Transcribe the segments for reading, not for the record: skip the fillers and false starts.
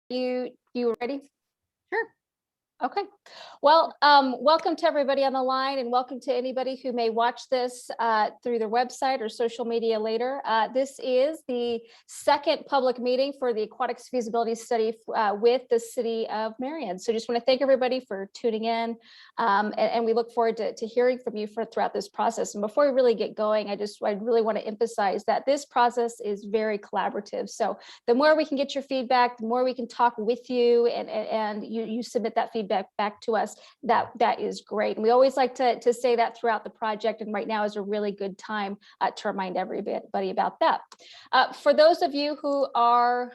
You ready? Sure. Okay. Well, welcome to everybody on the line, and welcome to anybody who may watch this through their website or social media later. This is the second public meeting for the Aquatics Feasibility Study with the City of Marion. So just want to thank everybody for tuning in, and we look forward to hearing from you throughout this process. And before we really get going, I really want to emphasize that this process is very collaborative. So the more we can get your feedback, the more we can talk with you, and you submit that feedback back to us, that is great. And we always like to say that throughout the project, and right now is a really good time to remind everybody about that. For those of you who are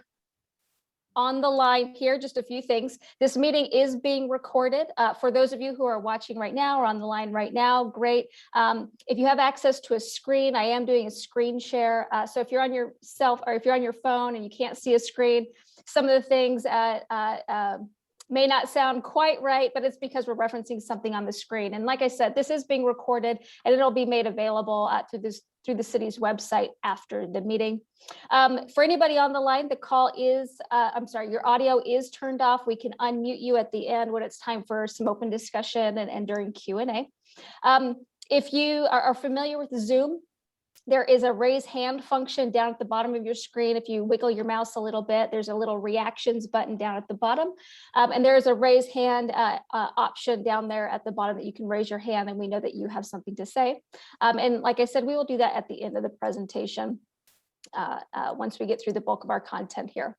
on the line here, just a few things. This meeting is being recorded. For those of you who are watching right now or on the line right now, great. If you have access to a screen, I am doing a screen share. So if you're on your or if you're on your phone and you can't see a screen, some of the things may not sound quite right, but it's because we're referencing something on the screen. And like I said, this is being recorded and it'll be made available through the city's website after the meeting. For anybody on the line, the call is, your audio is turned off. We can unmute you at the end when it's time for some open discussion and during Q&A. If you are familiar with Zoom, there is a raise hand function down at the bottom of your screen. If you wiggle your mouse a little bit, there's a little reactions button down at the bottom. And there is a raise hand option down there at the bottom that you can raise your hand, and we know that you have something to say. And like I said, we will do that at the end of the presentation. Once we get through the bulk of our content here.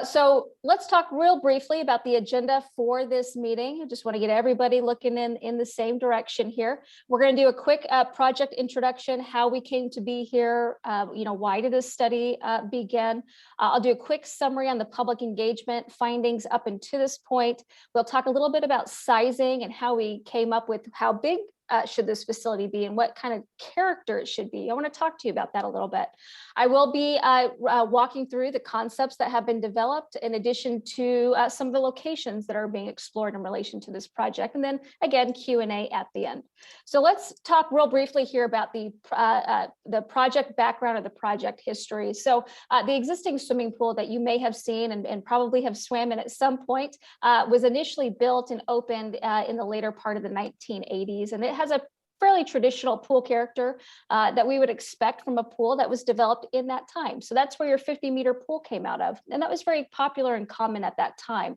So let's talk real briefly about the agenda for this meeting. I just want to get everybody looking in the same direction here. We're going to do a quick project introduction, how we came to be here, why did this study begin? I'll do a quick summary on the public engagement findings up until this point. We'll talk a little bit about sizing and how we came up with how big should this facility be and what kind of character it should be. I want to talk to you about that a little bit. I will be walking through the concepts that have been developed in addition to some of the locations that are being explored in relation to this project. And then again, Q&A at the end. So let's talk real briefly here about the project background or the project history. So the existing swimming pool that you may have seen and probably have swam in at some point was initially built and opened in the later part of the 1980s. And it has a fairly traditional pool character that we would expect from a pool that was developed in that time. So that's where your 50-meter pool came out of. And that was very popular and common at that time.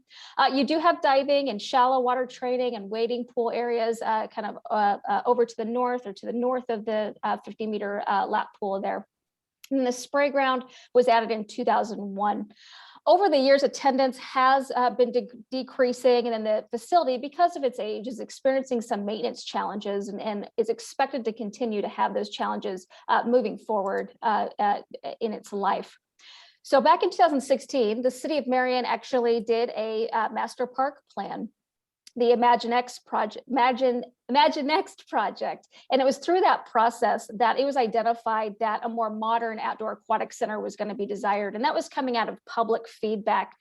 You do have diving and shallow water training and wading pool areas over to the north or to the north of the 50-meter lap pool there. And the spray ground was added in 2001. Over the years, attendance has been decreasing, and then the facility, because of its age, is experiencing some maintenance challenges and is expected to continue to have those challenges moving forward in its life. So back in 2016, the City of Marion actually did a master park plan, the Imagine Next project, and it was through that process that it was identified that a more modern outdoor aquatic center was going to be desired, and that was coming out of public feedback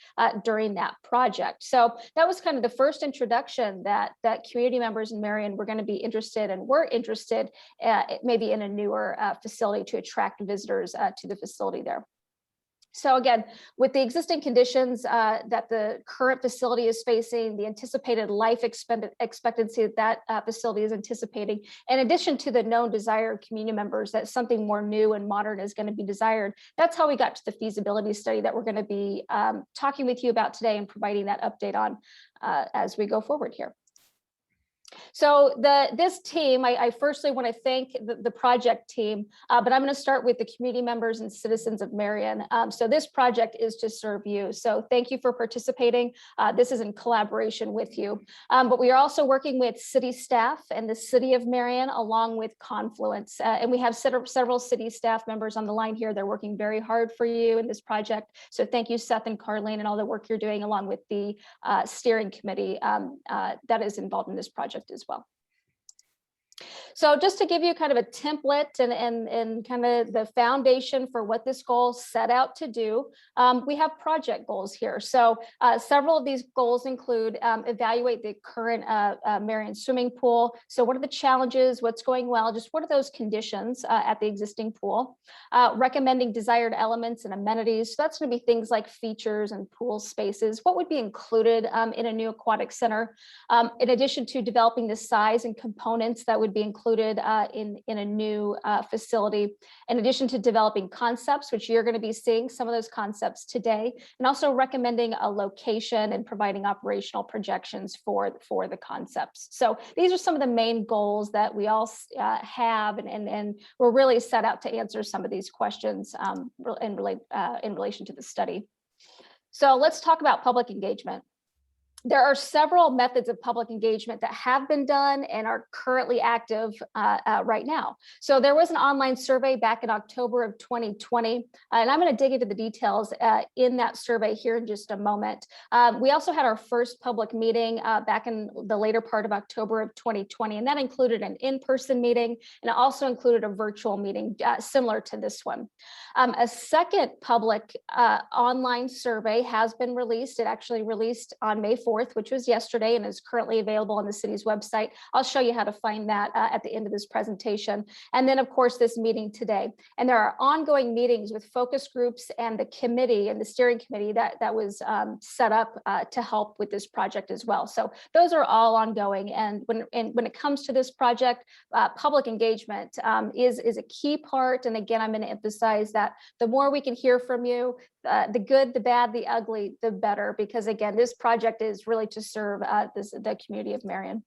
during that project. So that was kind of the first introduction that community members in Marion were going to be interested and were interested maybe in a newer facility to attract visitors to the facility there. So again, with the existing conditions that the current facility is facing, the anticipated life expectancy that facility is anticipating, in addition to the known desire of community members that something more new and modern is going to be desired, that's how we got to the feasibility study that we're going to be talking with you about today and providing that update on as we go forward here. So this team, I firstly want to thank the project team, but I'm going to start with the community members and citizens of Marion. So this project is to serve you. So thank you for participating. This is in collaboration with you. But we are also working with city staff and the City of Marion along with Confluence. And we have several city staff members on the line here. They're working very hard for you in this project. So thank you, Seth and Carlene, and all the work you're doing along with the steering committee that is involved in this project as well. So just to give you kind of a template and kind of the foundation for what this goal set out to do, we have project goals here. So several of these goals include evaluate the current Marion swimming pool. So what are the challenges, what's going well, just what are those conditions at the existing pool? Recommending desired elements and amenities. So that's going to be things like features and pool spaces. What would be included in a new aquatic center? In addition to developing the size and components that would be included in a new facility, in addition to developing concepts, which you're going to be seeing some of those concepts today, and also recommending a location and providing operational projections for the concepts. So these are some of the main goals that we all have, and we're really set out to answer some of these questions in relation to the study. So let's talk about public engagement. There are several methods of public engagement that have been done and are currently active right now. So there was an online survey back in October of 2020, and I'm going to dig into the details in that survey here in just a moment. We also had our first public meeting back in the later part of October of 2020, and that included an in-person meeting, and it also included a virtual meeting similar to this one. A second public online survey has been released. It actually released on May 4th, which was yesterday, and is currently available on the city's website. I'll show you how to find that at the end of this presentation. And then, of course, this meeting today. And there are ongoing meetings with focus groups and the committee and the steering committee that was set up to help with this project as well. So those are all ongoing. And when it comes to this project, public engagement is a key part. And again, I'm going to emphasize that the more we can hear from you, the good, the bad, the ugly, the better, because again, this project is really to serve the community of Marion.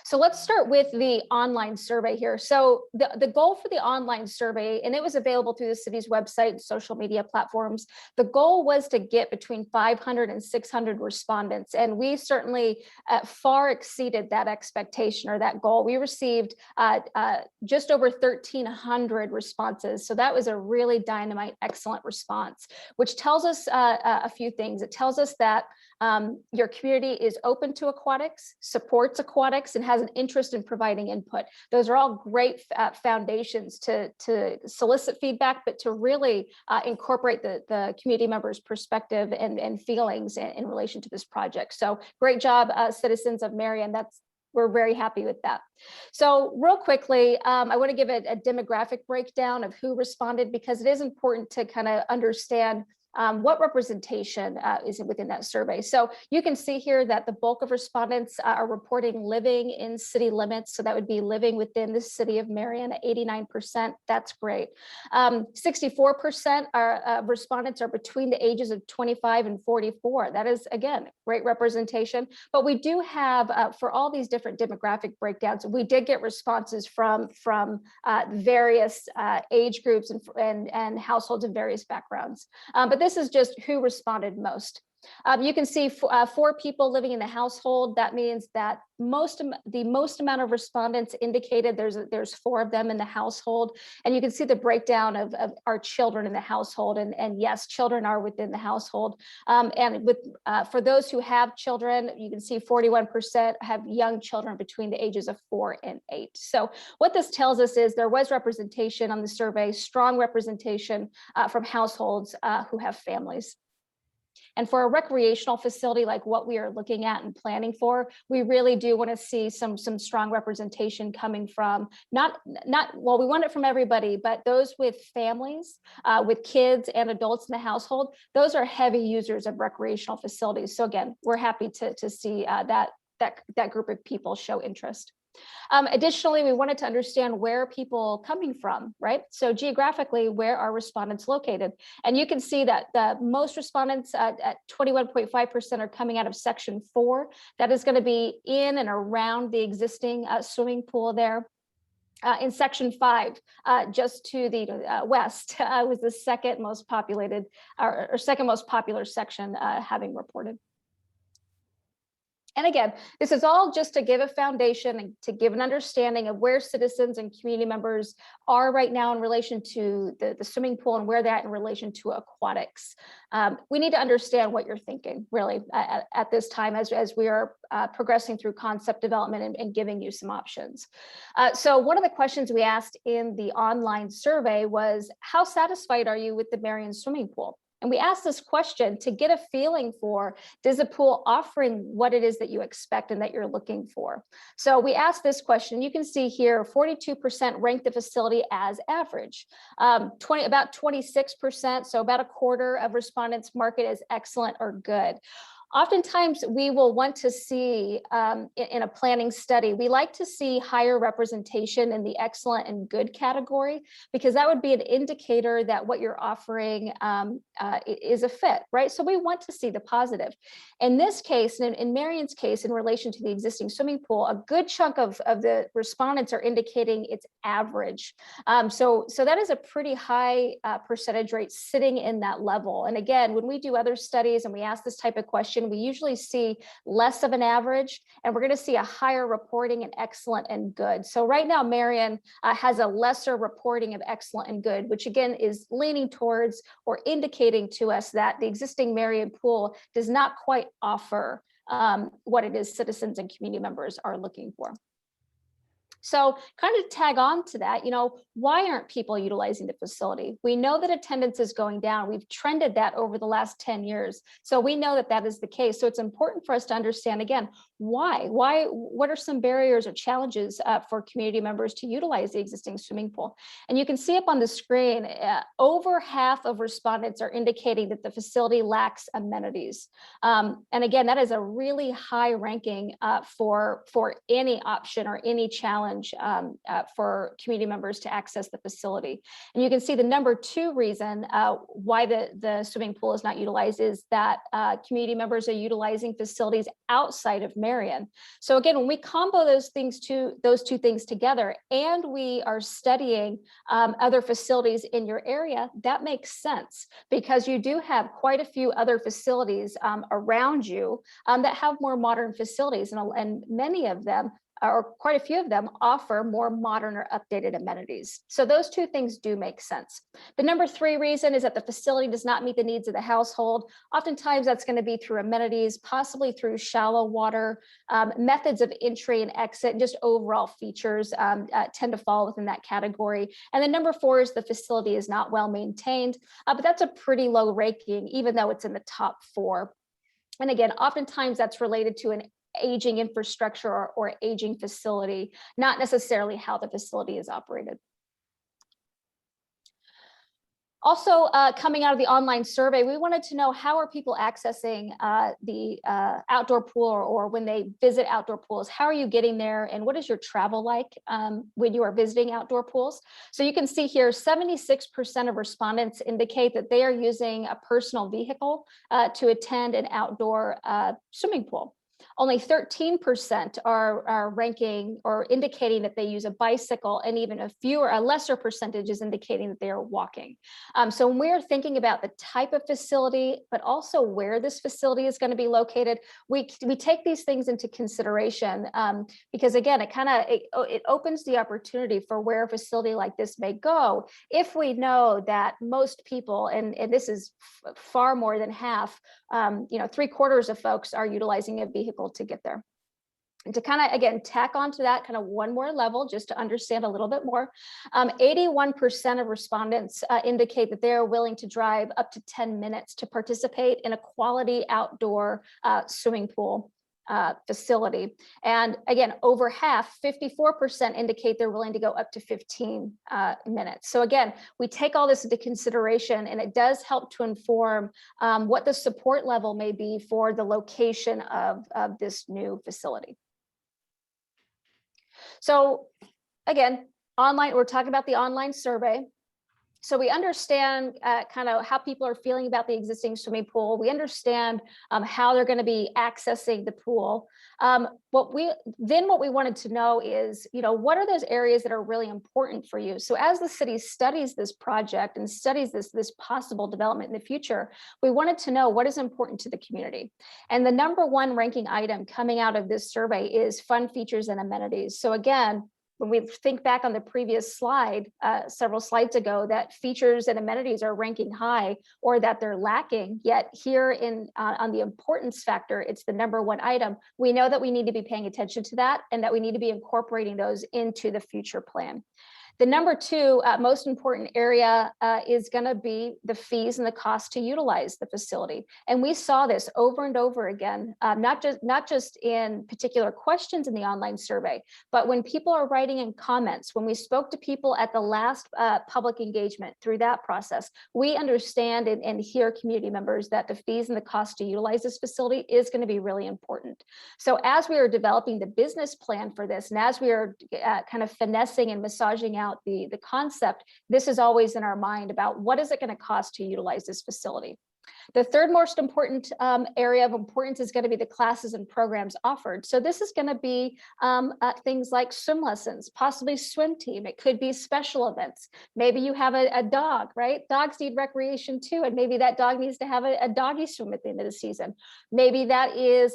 So let's start with the online survey here. So the goal for the online survey, and it was available through the city's website and social media platforms, the goal was to get between 500 and 600 respondents. And we certainly far exceeded that expectation or that goal. We received just over 1,300 responses. So that was a really dynamite, excellent response, which tells us a few things. It tells us that your community is open to aquatics, supports aquatics, and has an interest in providing input. Those are all great foundations to solicit feedback, but to really incorporate the community members' perspective and feelings in relation to this project. So great job, citizens of Marion. We're very happy with that. So real quickly, I want to give a demographic breakdown of who responded, because it is important to kind of understand what representation is within that survey. So you can see here that the bulk of respondents are reporting living in city limits. So that would be living within the city of Marion at 89%. That's great. 64% are respondents are between the ages of 25 and 44. That is, again, great representation. But we do have, for all these different demographic breakdowns, we did get responses from various age groups and households of various backgrounds. But this is just who responded most. You can see 4 people living in the household. That means that the most amount of respondents indicated there's 4 of them in the household. And you can see the breakdown of our children in the household. And yes, children are within the household. And for those who have children, you can see 41% have young children between the ages of 4 and 8. So what this tells us is there was representation on the survey, strong representation from households who have families. And for a recreational facility like what we are looking at and planning for, we really do want to see some strong representation coming from well, we want it from everybody, but those with families, with kids and adults in the household, those are heavy users of recreational facilities. So again, we're happy to see that group of people show interest. Additionally, we wanted to understand where people are coming from, right? So geographically, where are respondents located? And you can see that the most respondents at 21.5% are coming out of Section 4. That is going to be in and around the existing swimming pool there. In Section 5, just to the west, was the second most populated or second most popular section having reported. And again, this is all just to give a foundation and to give an understanding of where citizens and community members are right now in relation to the swimming pool and where they're at in relation to aquatics. We need to understand what you're thinking really at this time as we are progressing through concept development and giving you some options. So one of the questions we asked in the online survey was, how satisfied are you with the Marion swimming pool? And we asked this question to get a feeling for, does the pool offering what it is that you expect and that you're looking for? So we asked this question. You can see here, 42% ranked the facility as average. About 26%, so about a quarter of respondents mark it as excellent or good. Oftentimes, we will want to see in a planning study, we like to see higher representation in the excellent and good category, because that would be an indicator that what you're offering is a fit, right? So we want to see the positive. In this case, in Marion's case, in relation to the existing swimming pool, a good chunk of the respondents are indicating it's average. So that is a pretty high percentage rate sitting in that level. And again, when we do other studies and we ask this type of question, we usually see less of an average, and we're going to see a higher reporting in excellent and good. So right now, Marion has a lesser reporting of excellent and good, which again is leaning towards or indicating to us that the existing Marion pool does not quite offer what it is citizens and community members are looking for. So kind of tag on to that, why aren't people utilizing the facility? We know that attendance is going down. We've trended that over the last 10 years. So we know that that is the case. So it's important for us to understand, again, why, what are some barriers or challenges for community members to utilize the existing swimming pool? And you can see up on the screen, over half of respondents are indicating that the facility lacks amenities. And again, that is a really high ranking for any option or any challenge for community members to access the facility. And you can see the number 2 reason why the swimming pool is not utilized is that community members are utilizing facilities outside of Marion. So again, when we combo those two things together, and we are studying other facilities in your area, that makes sense, because you do have quite a few other facilities around you that have more modern facilities, and many of them, or quite a few of them, offer more modern or updated amenities. So those two things do make sense. The number 3 reason is that the facility does not meet the needs of the household. Oftentimes that's going to be through amenities, possibly through shallow water, methods of entry and exit, and just overall features tend to fall within that category. And then number 4 is the facility is not well maintained, but that's a pretty low ranking, even though it's in the top 4. And again, oftentimes that's related to an aging infrastructure or aging facility, not necessarily how the facility is operated. Also, coming out of the online survey, we wanted to know, how are people accessing the outdoor pool, or when they visit outdoor pools, how are you getting there, and what is your travel like when you are visiting outdoor pools? So you can see here, 76% of respondents indicate that they are using a personal vehicle to attend an outdoor swimming pool. Only 13% are ranking or indicating that they use a bicycle, and even a lesser percentage is indicating that they are walking. So when we're thinking about the type of facility, but also where this facility is going to be located, we take these things into consideration because again, it opens the opportunity for where a facility like this may go if we know that most people, and this is far more than half, 3/4 of folks are utilizing a vehicle to get there. And to kind of, again, tack onto that kind of one more level, just to understand a little bit more, 81% of respondents indicate that they are willing to drive up to 10 minutes to participate in a quality outdoor swimming pool facility. And again, over half, 54% indicate they're willing to go up to 15 minutes. So again, we take all this into consideration, and it does help to inform what the support level may be for the location of this new facility. So again, we're talking about the online survey. So we understand kind of how people are feeling about the existing swimming pool. We understand how they're going to be accessing the pool. What we wanted to know is, what are those areas that are really important for you? So as the city studies this project and studies this possible development in the future, we wanted to know what is important to the community. And the number one ranking item coming out of this survey is fun features and amenities. So again, when we think back on the previous slide, several slides ago, that features and amenities are ranking high or that they're lacking, yet here on the importance factor, it's the number one item. We know that we need to be paying attention to that and that we need to be incorporating those into the future plan. The number two most important area is going to be the fees and the cost to utilize the facility. And we saw this over and over again, not just in particular questions in the online survey, but when people are writing in comments, when we spoke to people at the last public engagement through that process, we understand and hear community members that the fees and the cost to utilize this facility is going to be really important. So as we are developing the business plan for this, and as we are kind of finessing and massaging out the concept, this is always in our mind about what is it going to cost to utilize this facility. The third most important area of importance is going to be the classes and programs offered. So this is going to be things like swim lessons, possibly swim team. It could be special events. Maybe you have a dog, right? Dogs need recreation too, and maybe that dog needs to have a doggy swim at the end of the season. Maybe that is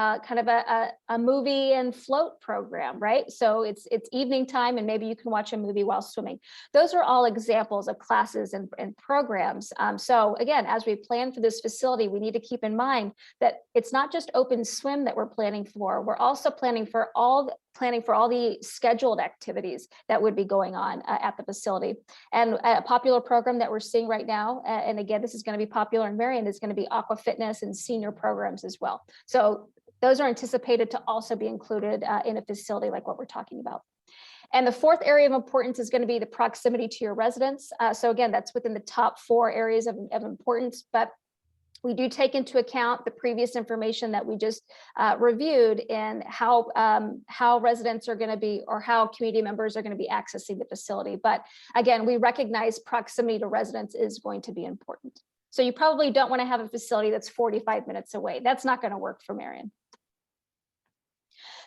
kind of a movie and float program, right? So it's evening time and maybe you can watch a movie while swimming. Those are all examples of classes and programs. So again, as we plan for this facility, we need to keep in mind that it's not just open swim that we're planning for. We're also planning for all the scheduled activities that would be going on at the facility. And a popular program that we're seeing right now, and again, this is going to be popular in Marion, is going to be aqua fitness and senior programs as well. So those are anticipated to also be included in a facility like what we're talking about. And the fourth area of importance is going to be the proximity to your residents. So again, that's within the top 4 areas of importance, but we do take into account the previous information that we just reviewed and how residents are going to be, or how community members are going to be accessing the facility. But again, we recognize proximity to residents is going to be important. So you probably don't want to have a facility that's 45 minutes away. That's not going to work for Marion.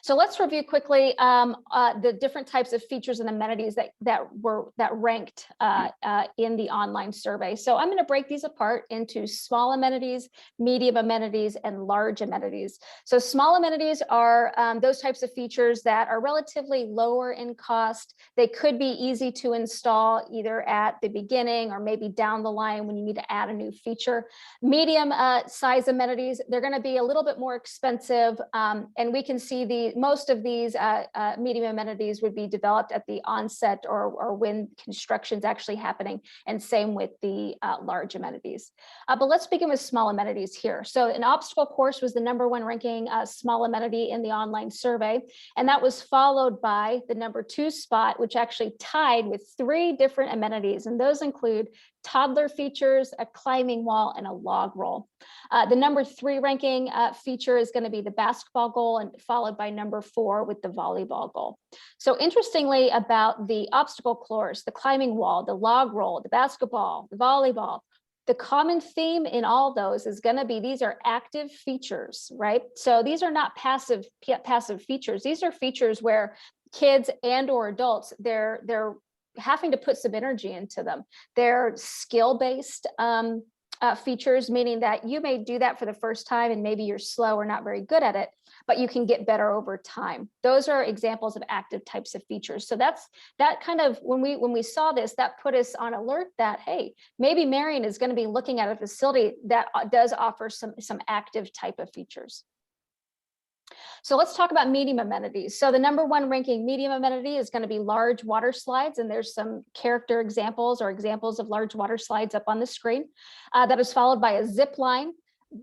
So let's review quickly the different types of features and amenities that ranked in the online survey. So I'm going to break these apart into small amenities, medium amenities, and large amenities. So small amenities are those types of features that are relatively lower in cost. They could be easy to install either at the beginning or maybe down the line when you need to add a new feature. Medium size amenities, they're going to be a little bit more expensive, and we can see most of these medium amenities would be developed at the onset or when construction's actually happening, and same with the large amenities. But let's begin with small amenities here. So an obstacle course was the #1 ranking small amenity in the online survey, and that was followed by the #2 spot, which actually tied with 3 different amenities, and those include toddler features, a climbing wall, and a log roll. The #3 ranking feature is going to be the basketball goal, and followed by #4 with the volleyball goal. So interestingly about the obstacle course, the climbing wall, the log roll, the basketball, the volleyball, the common theme in all those is going to be these are active features, right? So these are not passive features. These are features where kids and or adults, they're having to put some energy into them. They're skill-based features, meaning that you may do that for the first time and maybe you're slow or not very good at it, but you can get better over time. Those are examples of active types of features. So that kind of, when we saw this, that put us on alert that, hey, maybe Marion is going to be looking at a facility that does offer some active type of features. So let's talk about medium amenities. So the #1 ranking medium amenity is going to be large water slides, and there's some character examples or examples of large water slides up on the screen. That is followed by a zip line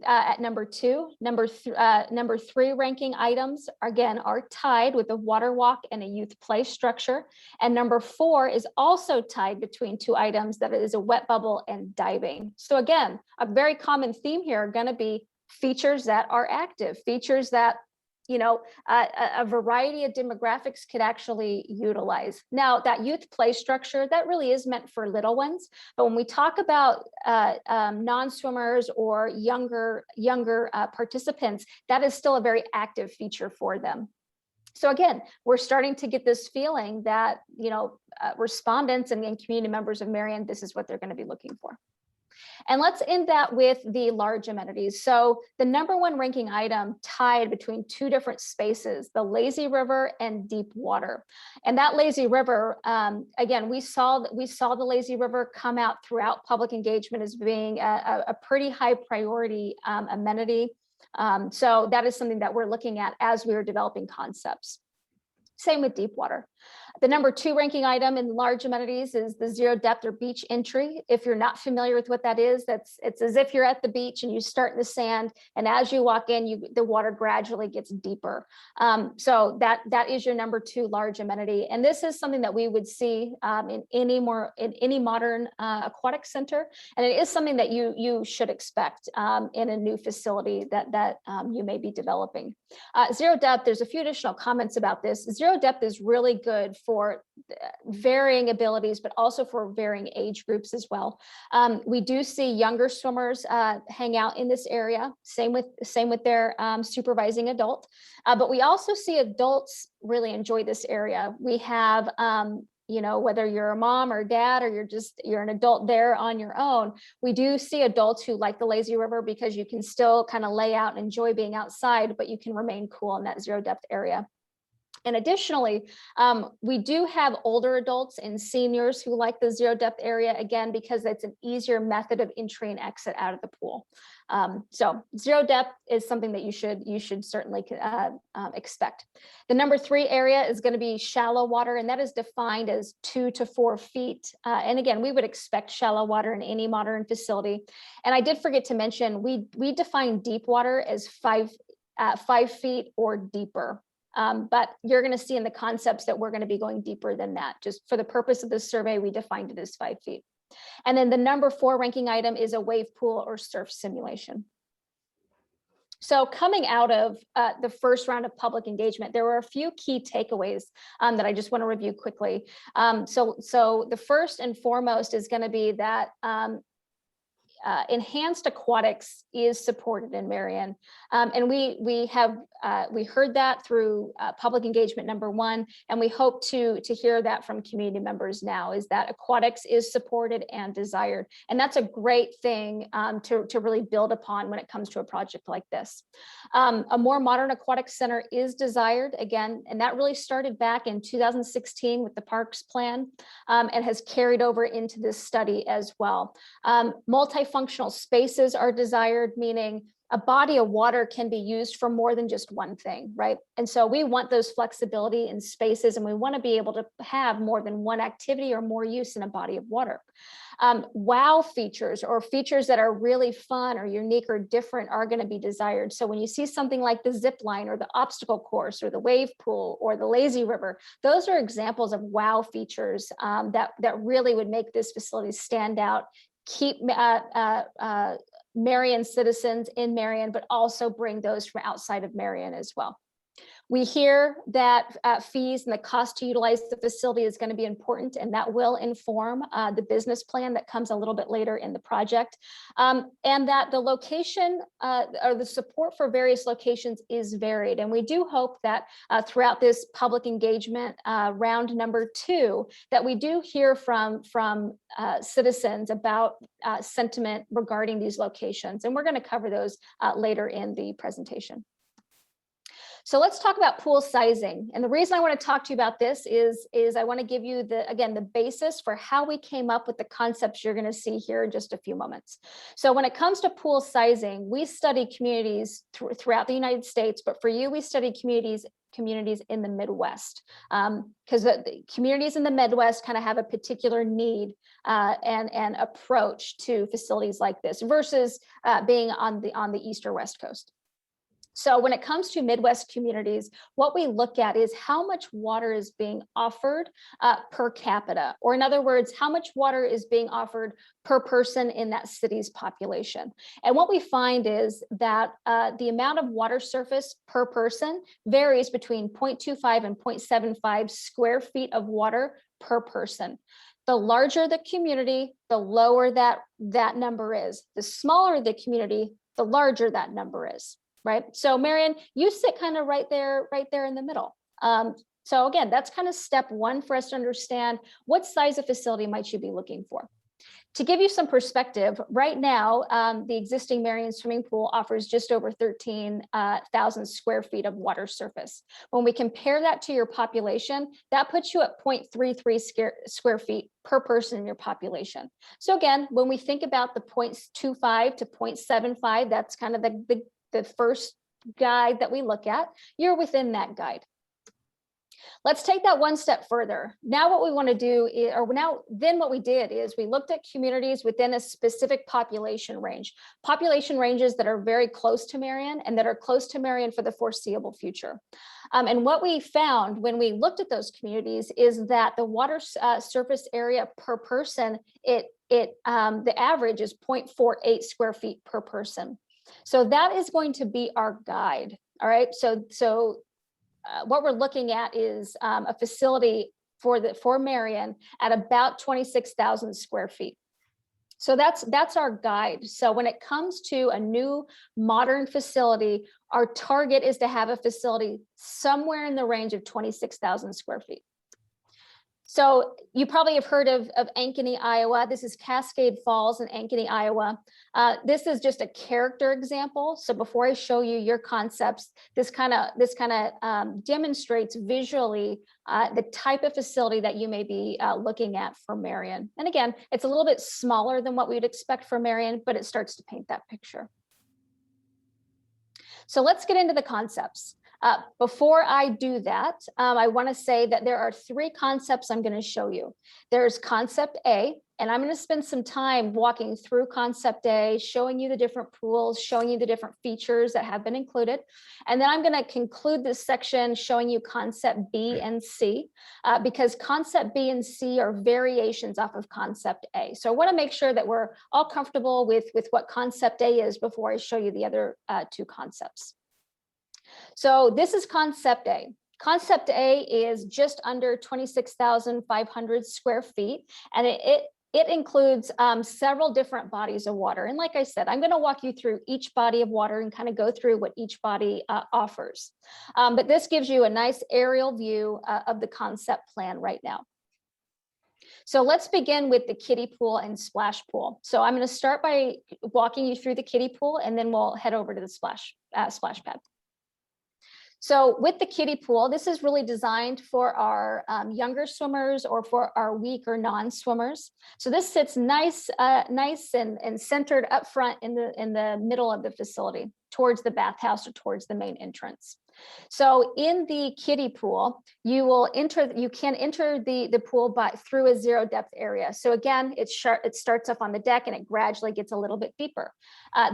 at #2. Number 3 ranking items again are tied with a water walk and a youth play structure, and #4 is also tied between 2 items, that is a wet bubble and diving. So again, a very common theme here are going to be features that are active, features that a variety of demographics could actually utilize. Now, that youth play structure, that really is meant for little ones. But when we talk about non-swimmers or younger participants, that is still a very active feature for them. So again, we're starting to get this feeling that, respondents and community members of Marion, this is what they're going to be looking for. And let's end that with the large amenities. So the #1 ranking item tied between two different spaces, the lazy river and deep water. And that lazy river, again, we saw the lazy river come out throughout public engagement as being a pretty high priority amenity. So that is something that we're looking at as we are developing concepts. Same with deep water. The #2 ranking item in large amenities is the zero depth or beach entry. If you're not familiar with what that is, it's as if you're at the beach and you start in the sand, and as you walk in, the water gradually gets deeper. So that is your #2 large amenity, and this is something that we would see in any modern aquatic center, and it is something that you should expect in a new facility that you may be developing. Zero depth. There's a few additional comments about this. Zero depth is really good for varying abilities, but also for varying age groups as well. We do see younger swimmers hang out in this area, same with their supervising adult, but we also see adults really enjoy this area. We have whether you're a mom or dad or you're an adult there on your own, we do see adults who like the lazy river because you can still kind of lay out and enjoy being outside, but you can remain cool in that zero depth area. And additionally, we do have older adults and seniors who like the zero depth area, again, because it's an easier method of entry and exit out of the pool. So zero depth is something that you should certainly expect. The #3 area is going to be shallow water, and that is defined as 2 to 4 feet. And again, we would expect shallow water in any modern facility. And I did forget to mention, we define deep water as 5 feet or deeper. But you're going to see in the concepts that we're going to be going deeper than that. Just for the purpose of this survey, we defined it as 5 feet. And then the #4 ranking item is a wave pool or surf simulation. So coming out of the first round of public engagement, there were a few key takeaways that I just want to review quickly. So the first and foremost is going to be that enhanced aquatics is supported in Marion, and we heard that through public engagement #1, and we hope to hear that from community members now, is that aquatics is supported and desired, and that's a great thing to really build upon when it comes to a project like this. A more modern aquatic center is desired, again, and that really started back in 2016 with the Parks Plan, and has carried over into this study as well. Multifunctional spaces are desired, meaning a body of water can be used for more than just one thing, right? And so we want those flexibility in spaces, and we want to be able to have more than one activity or more use in a body of water. Wow features, or features that are really fun or unique or different, are going to be desired. So when you see something like the zip line or the obstacle course or the wave pool or the lazy river, those are examples of wow features that really would make this facility stand out, keep Marion citizens in Marion, but also bring those from outside of Marion as well. We hear that fees and the cost to utilize the facility is going to be important, and that will inform the business plan that comes a little bit later in the project, and that the location or the support for various locations is varied. And we do hope that throughout this public engagement round #2, that we do hear from citizens about sentiment regarding these locations, and we're going to cover those later in the presentation. So let's talk about pool sizing. And the reason I want to talk to you about this is I want to give you the basis for how we came up with the concepts you're going to see here in just a few moments. So when it comes to pool sizing, we study communities throughout the United States, but for you, we study communities in the Midwest, because the communities in the Midwest kind of have a particular need and approach to facilities like this versus being on the East or West Coast. So when it comes to Midwest communities, what we look at is how much water is being offered per capita, or in other words, how much water is being offered per person in that city's population. And what we find is that the amount of water surface per person varies between 0.25 and 0.75 square feet of water per person. The larger the community, the lower that number is. The smaller the community, the larger that number is. Right. So Marion, you sit kind of right there in the middle. So again, that's kind of step one for us to understand what size of facility might you be looking for. To give you some perspective, right now, the existing Marion swimming pool offers just over 13,000 square feet of water surface. When we compare that to your population, that puts you at 0.33 square feet per person in your population. So again, when we think about the 0.25 to 0.75, that's kind of the first guide that we look at, you're within that guide. Let's take that one step further. Now what we want to do is, what we did is we looked at communities within a specific population range, population ranges that are very close to Marion and that are close to Marion for the foreseeable future. And what we found when we looked at those communities is that the water surface area per person, the average is 0.48 square feet per person. So that is going to be our guide. All right. So what we're looking at is a facility for Marion at about 26,000 square feet. So that's our guide. So when it comes to a new modern facility, our target is to have a facility somewhere in the range of 26,000 square feet. So you probably have heard of Ankeny, Iowa. This is Cascade Falls in Ankeny, Iowa. This is just a character example. So before I show you your concepts, this kind of demonstrates visually the type of facility that you may be looking at for Marion. And again, it's a little bit smaller than what we would expect for Marion, but it starts to paint that picture. So let's get into the concepts. Before I do that, I want to say that there are three concepts I'm going to show you. There's concept A, and I'm going to spend some time walking through concept A, showing you the different pools, showing you the different features that have been included. And then I'm going to conclude this section showing you concept B and C, because concept B and C are variations off of concept A. So I want to make sure that we're all comfortable with what concept A is before I show you the other two concepts. So this is concept A. Concept A is just under 26,500 square feet, and it includes several different bodies of water. And like I said, I'm going to walk you through each body of water and kind of go through what each body offers. But this gives you a nice aerial view of the concept plan right now. So let's begin with the kiddie pool and splash pool. So I'm going to start by walking you through the kiddie pool, and then we'll head over to the splash pad. So with the kiddie pool, this is really designed for our younger swimmers or for our weak or non-swimmers. So this sits nice and centered up front in the middle of the facility, towards the bathhouse or towards the main entrance. So in the kiddie pool, you can enter the pool through a zero depth area. So again, it starts off on the deck and it gradually gets a little bit deeper.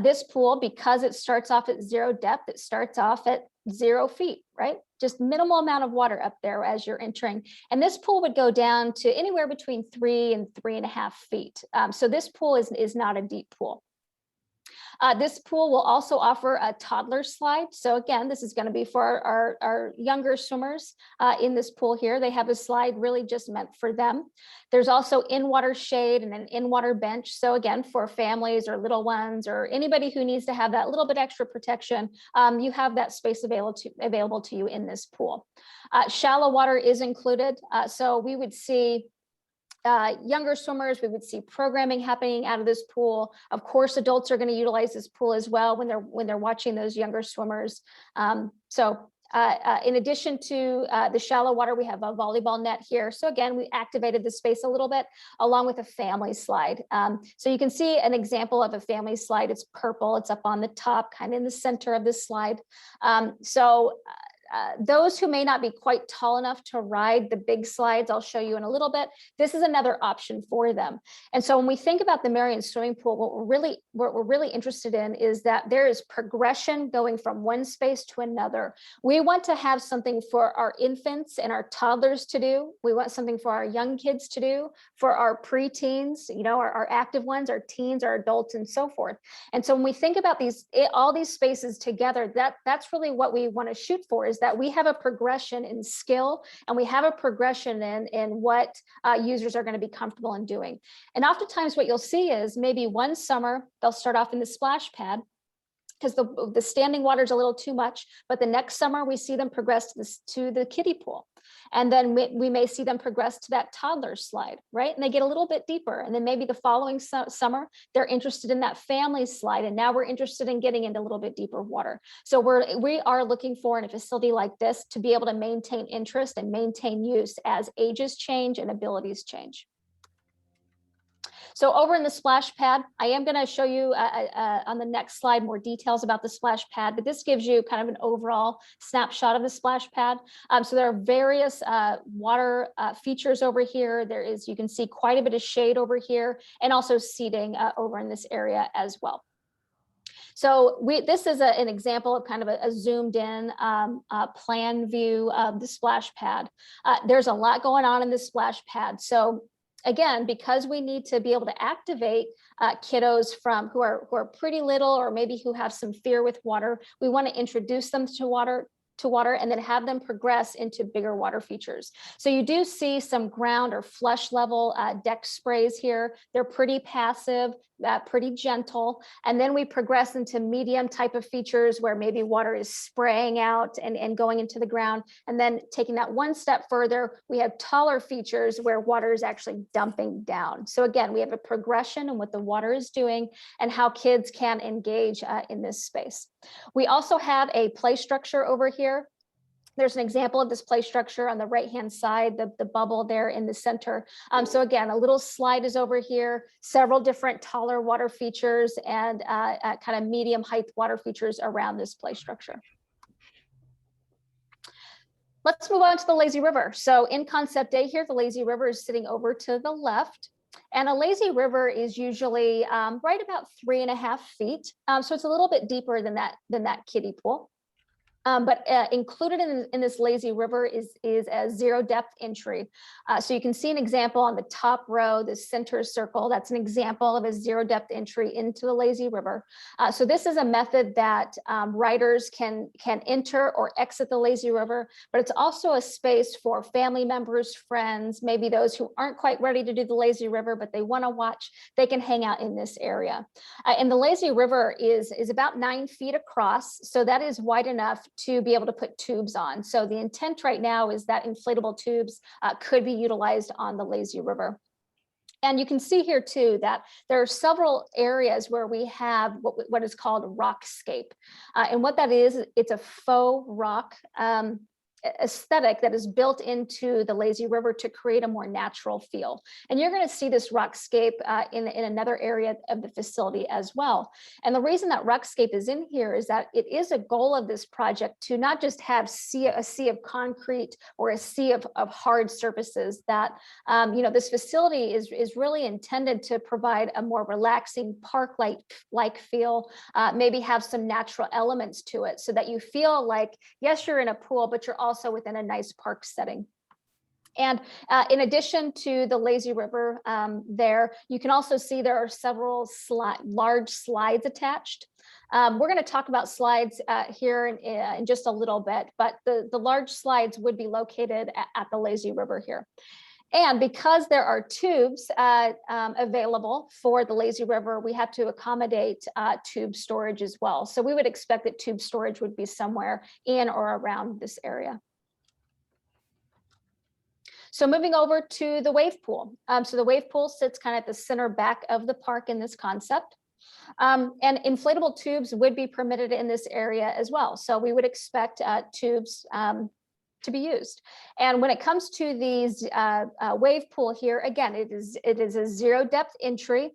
This pool, because it starts off at zero depth, it starts off at 0 feet, right? Just minimal amount of water up there as you're entering. And this pool would go down to anywhere between 3 and 3.5 feet. So this pool is not a deep pool. This pool will also offer a toddler slide. So again, this is going to be for our younger swimmers in this pool here. They have a slide really just meant for them. There's also in-water shade and an in-water bench. So again, for families or little ones or anybody who needs to have that little bit extra protection, you have that space available to you in this pool. Shallow water is included. So we would see younger swimmers, we would see programming happening out of this pool. Of course, adults are going to utilize this pool as well when they're watching those younger swimmers. In addition to the shallow water, we have a volleyball net here. So again, we activated the space a little bit along with a family slide. So you can see an example of a family slide. It's purple. It's up on the top, kind of in the center of this slide. those who may not be quite tall enough to ride the big slides, I'll show you in a little bit, this is another option for them. And so when we think about the Marion swimming pool, what we're really interested in is that there is progression going from one space to another. We want to have something for our infants and our toddlers to do. We want something for our young kids to do, for our preteens, you know, our active ones, our teens, our adults, and so forth. And so when we think about all these spaces together, that's really what we want to shoot for, is that we have a progression in skill and we have a progression in what users are going to be comfortable in doing. And oftentimes what you'll see is maybe one summer they'll start off in the splash pad because the standing water is a little too much, but the next summer we see them progress to the kiddie pool. And then we may see them progress to that toddler slide, right? And they get a little bit deeper. And then maybe the following summer, they're interested in that family slide. And now we're interested in getting into a little bit deeper water. So we are looking for, in a facility like this, to be able to maintain interest and maintain use as ages change and abilities change. So over in the splash pad, I am going to show you on the next slide more details about the splash pad, but this gives you kind of an overall snapshot of the splash pad. So there are various water features over here. There is, you can see quite a bit of shade over here, and also seating over in this area as well. So this is an example of kind of a zoomed in plan view of the splash pad. There's a lot going on in this splash pad. So again, because we need to be able to activate kiddos who are pretty little, or maybe who have some fear with water, we want to introduce them to water and then have them progress into bigger water features. So you do see some ground or flush level deck sprays here. They're pretty passive, pretty gentle. And then we progress into medium type of features where maybe water is spraying out and going into the ground. And then taking that one step further, we have taller features where water is actually dumping down. So again, we have a progression in what the water is doing and how kids can engage in this space. We also have a play structure over here. There's an example of this play structure on the right-hand side, the bubble there in the center. So again, a little slide is over here, several different taller water features and kind of medium height water features around this play structure. Let's move on to the lazy river. So in concept A here, the lazy river is sitting over to the left. And a lazy river is usually right about 3.5 feet. So it's a little bit deeper than that kiddie pool. But included in this lazy river is a zero depth entry. So you can see an example on the top row, the center circle. That's an example of a zero depth entry into the lazy river. So this is a method that riders can enter or exit the lazy river, but it's also a space for family members, friends, maybe those who aren't quite ready to do the lazy river, but they want to watch. They can hang out in this area. And the lazy river is about 9 feet across. So that is wide enough to be able to put tubes on. So the intent right now is that inflatable tubes could be utilized on the lazy river. And you can see here too that there are several areas where we have what is called rockscape. And what that is, it's a faux rock aesthetic that is built into the lazy river to create a more natural feel. And you're going to see this rockscape in another area of the facility as well. And the reason that rockscape is in here is that it is a goal of this project to not just have a sea of concrete or a sea of hard surfaces. That this facility is really intended to provide a more relaxing park-like feel, maybe have some natural elements to it so that you feel like, yes, you're in a pool, but you're also within a nice park setting. And in addition to the lazy river there, you can also see there are several large slides attached. We're going to talk about slides here in just a little bit, but the large slides would be located at the lazy river here. And because there are tubes available for the lazy river, we have to accommodate tube storage as well. So we would expect that tube storage would be somewhere in or around this area. So moving over to the wave pool. So the wave pool sits kind of at the center back of the park in this concept. And inflatable tubes would be permitted in this area as well. So we would expect tubes to be used. And when it comes to these wave pool here, again, it is a 0 depth entry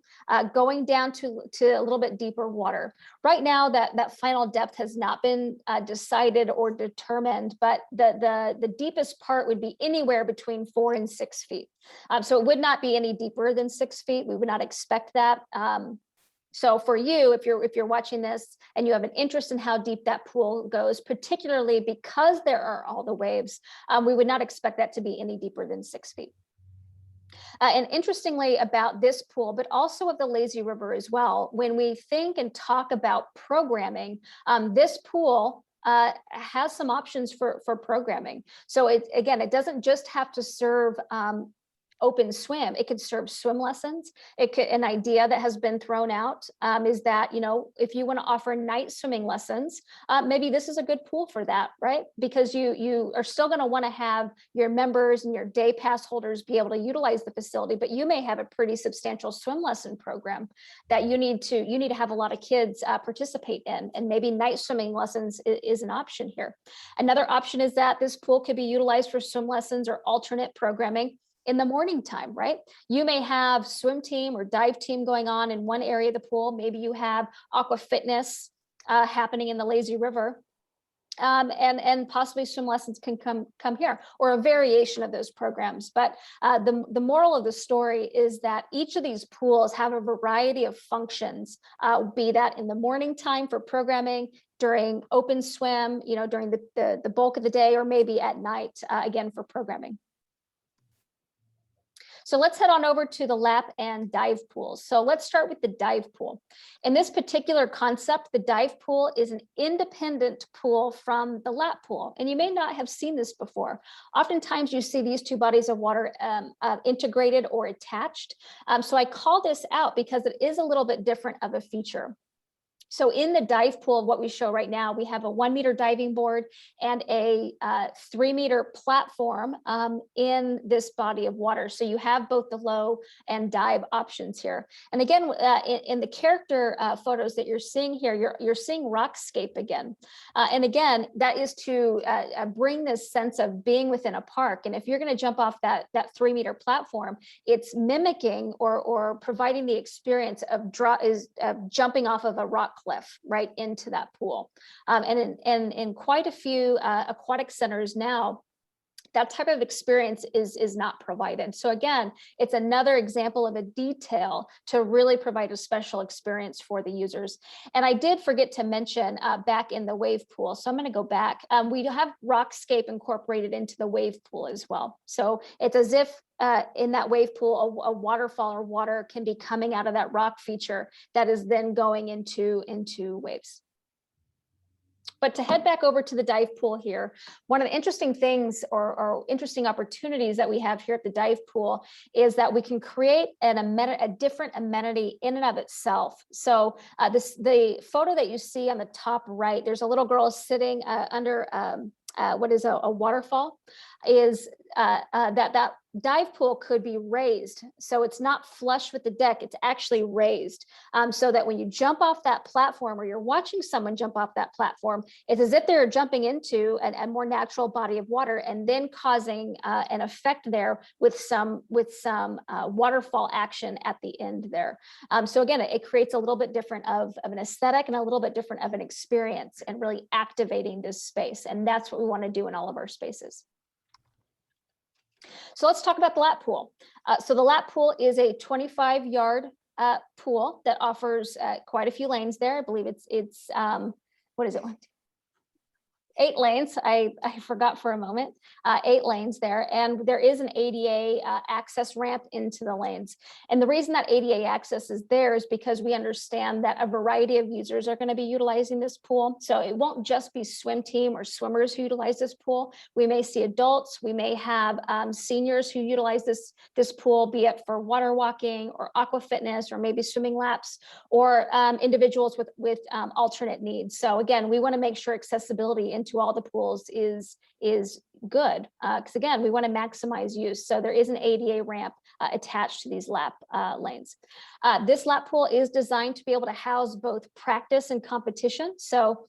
going down to a little bit deeper water. Right now, that final depth has not been decided or determined, but the deepest part would be anywhere between 4 and 6 feet. So it would not be any deeper than 6 feet. We would not expect that. So for you, if you're watching this and you have an interest in how deep that pool goes, particularly because there are all the waves, we would not expect that to be any deeper than 6 feet. And interestingly about this pool, but also of the lazy river as well, when we think and talk about programming, this pool has some options for programming. So it doesn't just have to serve open swim. It could serve swim lessons. An idea that has been thrown out is that, if you want to offer night swimming lessons, maybe this is a good pool for that, right? Because you are still going to want to have your members and your day pass holders be able to utilize the facility, but you may have a pretty substantial swim lesson program that you need to have a lot of kids participate in, and maybe night swimming lessons is an option here. Another option is that this pool could be utilized for swim lessons or alternate programming in the morning time, right? You may have swim team or dive team going on in one area of the pool. Maybe you have aqua fitness happening in the lazy river. And possibly swim lessons can come here, or a variation of those programs. But the moral of the story is that each of these pools have a variety of functions, be that in the morning time for programming, during open swim, during the bulk of the day, or maybe at night, again, for programming. So let's head on over to the lap and dive pools. So let's start with the dive pool. In this particular concept, the dive pool is an independent pool from the lap pool. And you may not have seen this before. Oftentimes you see these two bodies of water integrated or attached. So I call this out because it is a little bit different of a feature. So in the dive pool, what we show right now, we have a 1 meter diving board and a 3 meter platform in this body of water. So you have both the low and dive options here. And again, in the character photos that you're seeing here, you're seeing rockscape again. And again, that is to bring this sense of being within a park. And if you're going to jump off that 3 meter platform, it's mimicking or providing the experience of jumping off of a rock cliff right into that pool. And in quite a few aquatic centers now, that type of experience is not provided. So again, it's another example of a detail to really provide a special experience for the users. And I did forget to mention back in the wave pool, so I'm going to go back. We have rockscape incorporated into the wave pool as well. So it's as if in that wave pool, a waterfall or water can be coming out of that rock feature that is then going into waves. But to head back over to the dive pool here, one of the interesting things or interesting opportunities that we have here at the dive pool is that we can create a different amenity in and of itself. So the photo that you see on the top right, there's a little girl sitting under what is a waterfall, is that dive pool could be raised. So it's not flush with the deck, it's actually raised. So that when you jump off that platform, or you're watching someone jump off that platform, it's as if they're jumping into a more natural body of water and then causing an effect there with some waterfall action at the end there. So again, it creates a little bit different of an aesthetic and a little bit different of an experience, and really activating this space. And that's what we want to do in all of our spaces. So let's talk about the lap pool. So the lap pool is a 25-yard pool that offers quite a few lanes there. I believe it's what is it? 8 lanes. I forgot for a moment. 8 lanes there, and there is an ADA access ramp into the lanes. And the reason that ADA access is there is because we understand that a variety of users are going to be utilizing this pool. So it won't just be swim team or swimmers who utilize this pool. We may see adults. We may have seniors who utilize this pool, be it for water walking or aqua fitness, or maybe swimming laps, or individuals with alternate needs. So again, we want to make sure accessibility into all the pools is good, because again, we want to maximize use. So there is an ADA ramp attached to these lap lanes. This lap pool is designed to be able to house both practice and competition. So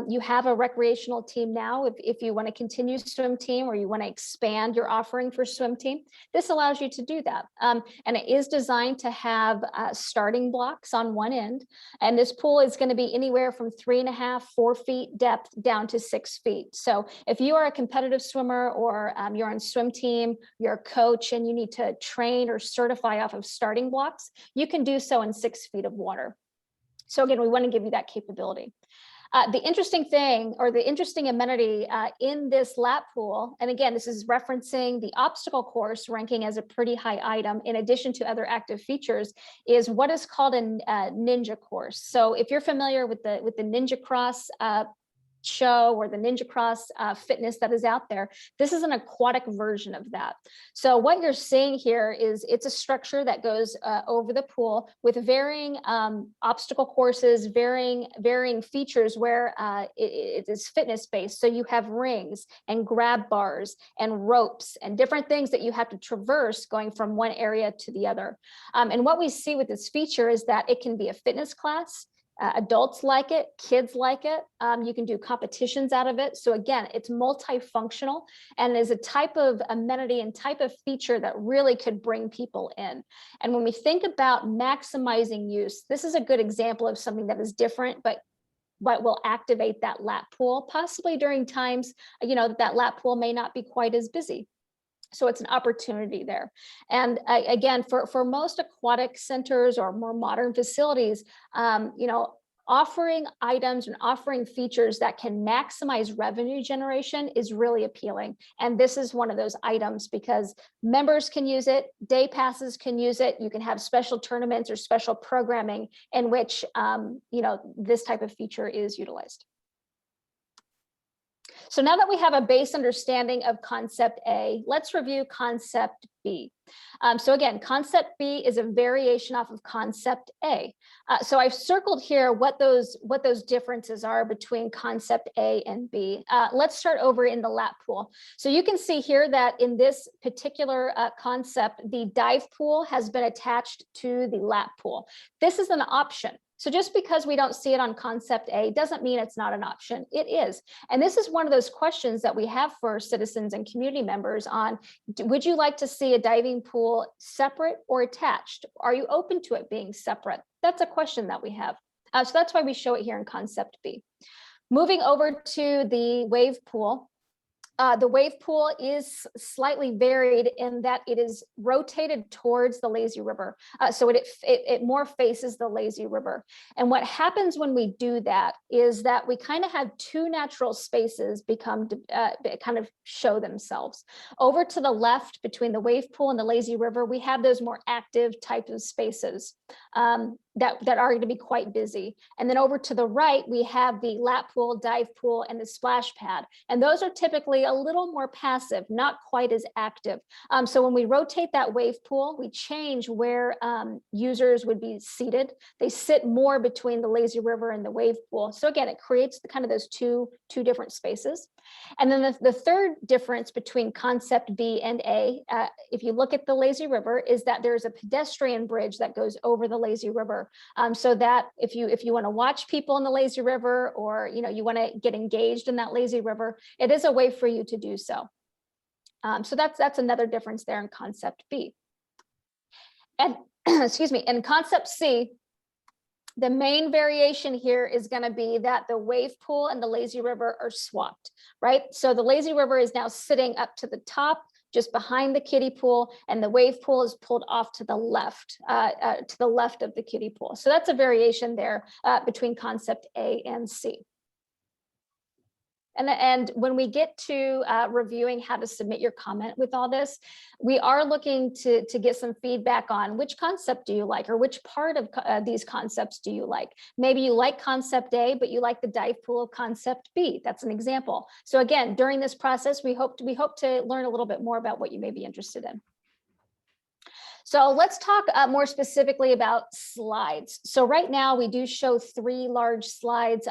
you have a recreational team now. If you want to continue swim team, or you want to expand your offering for swim team, this allows you to do that. And it is designed to have starting blocks on one end. And this pool is going to be anywhere from 3.5, 4 feet depth down to 6 feet. So if you are a competitive swimmer, or you're on swim team, you're a coach, and you need to train or certify off of starting blocks, you can do so in 6 feet of water. So again, we want to give you that capability. The interesting thing, or the interesting amenity in this lap pool, and again, this is referencing the obstacle course ranking as a pretty high item in addition to other active features, is what is called a ninja course. So if you're familiar with the Ninja Cross show, or the Ninja Cross fitness that is out there, this is an aquatic version of that. So what you're seeing here is it's a structure that goes over the pool with varying obstacle courses, varying features where it is fitness based. So you have rings and grab bars and ropes and different things that you have to traverse going from one area to the other. And what we see with this feature is that it can be a fitness class. Adults like it, kids like it. You can do competitions out of it. So again, it's multifunctional and is a type of amenity and type of feature that really could bring people in. And when we think about maximizing use, this is a good example of something that is different, but will activate that lap pool, possibly during times, that lap pool may not be quite as busy. So it's an opportunity there. And again, for most aquatic centers or more modern facilities, offering items and offering features that can maximize revenue generation is really appealing. And this is one of those items, because members can use it, day passes can use it. You can have special tournaments or special programming in which, this type of feature is utilized. So now that we have a base understanding of concept A, let's review concept B. So again, concept B is a variation off of concept A. So I've circled here what those differences are between concept A and B. Let's start over in the lap pool. So you can see here that in this particular concept, the dive pool has been attached to the lap pool. This is an option. So just because we don't see it on concept A doesn't mean it's not an option. It is. And this is one of those questions that we have for citizens and community members on, would you like to see a diving pool separate or attached? Are you open to it being separate? That's a question that we have. So that's why we show it here in concept B. Moving over to the wave pool. The wave pool is slightly varied in that it is rotated towards the lazy river. So it more faces the lazy river. And what happens when we do that is that we kind of have two natural spaces kind of show themselves. Over to the left, between the wave pool and the lazy river, we have those more active type of spaces that are going to be quite busy. And then over to the right, we have the lap pool, dive pool, and the splash pad. And those are typically a little more passive, not quite as active. So when we rotate that wave pool, we change where users would be seated. They sit more between the lazy river and the wave pool. So again, it creates kind of those two different spaces. And then the third difference between concept B and A, if you look at the lazy river, is that there's a pedestrian bridge that goes over the lazy river. So that if you want to watch people in the lazy river, or you want to get engaged in that lazy river, it is a way for you to do so. So that's another difference there in concept B. And excuse me, in concept C, the main variation here is going to be that the wave pool and the lazy river are swapped, right? So the lazy river is now sitting up to the top, just behind the kiddie pool, and the wave pool is pulled off to the left of the kiddie pool. So that's a variation there between concept A and C. And when we get to reviewing how to submit your comment with all this, we are looking to get some feedback on which concept do you like, or which part of these concepts do you like. Maybe you like concept A, but you like the dive pool of concept B. That's an example. So again, during this process, we hope to learn a little bit more about what you may be interested in. So let's talk more specifically about slides. So right now we do show 3 large slides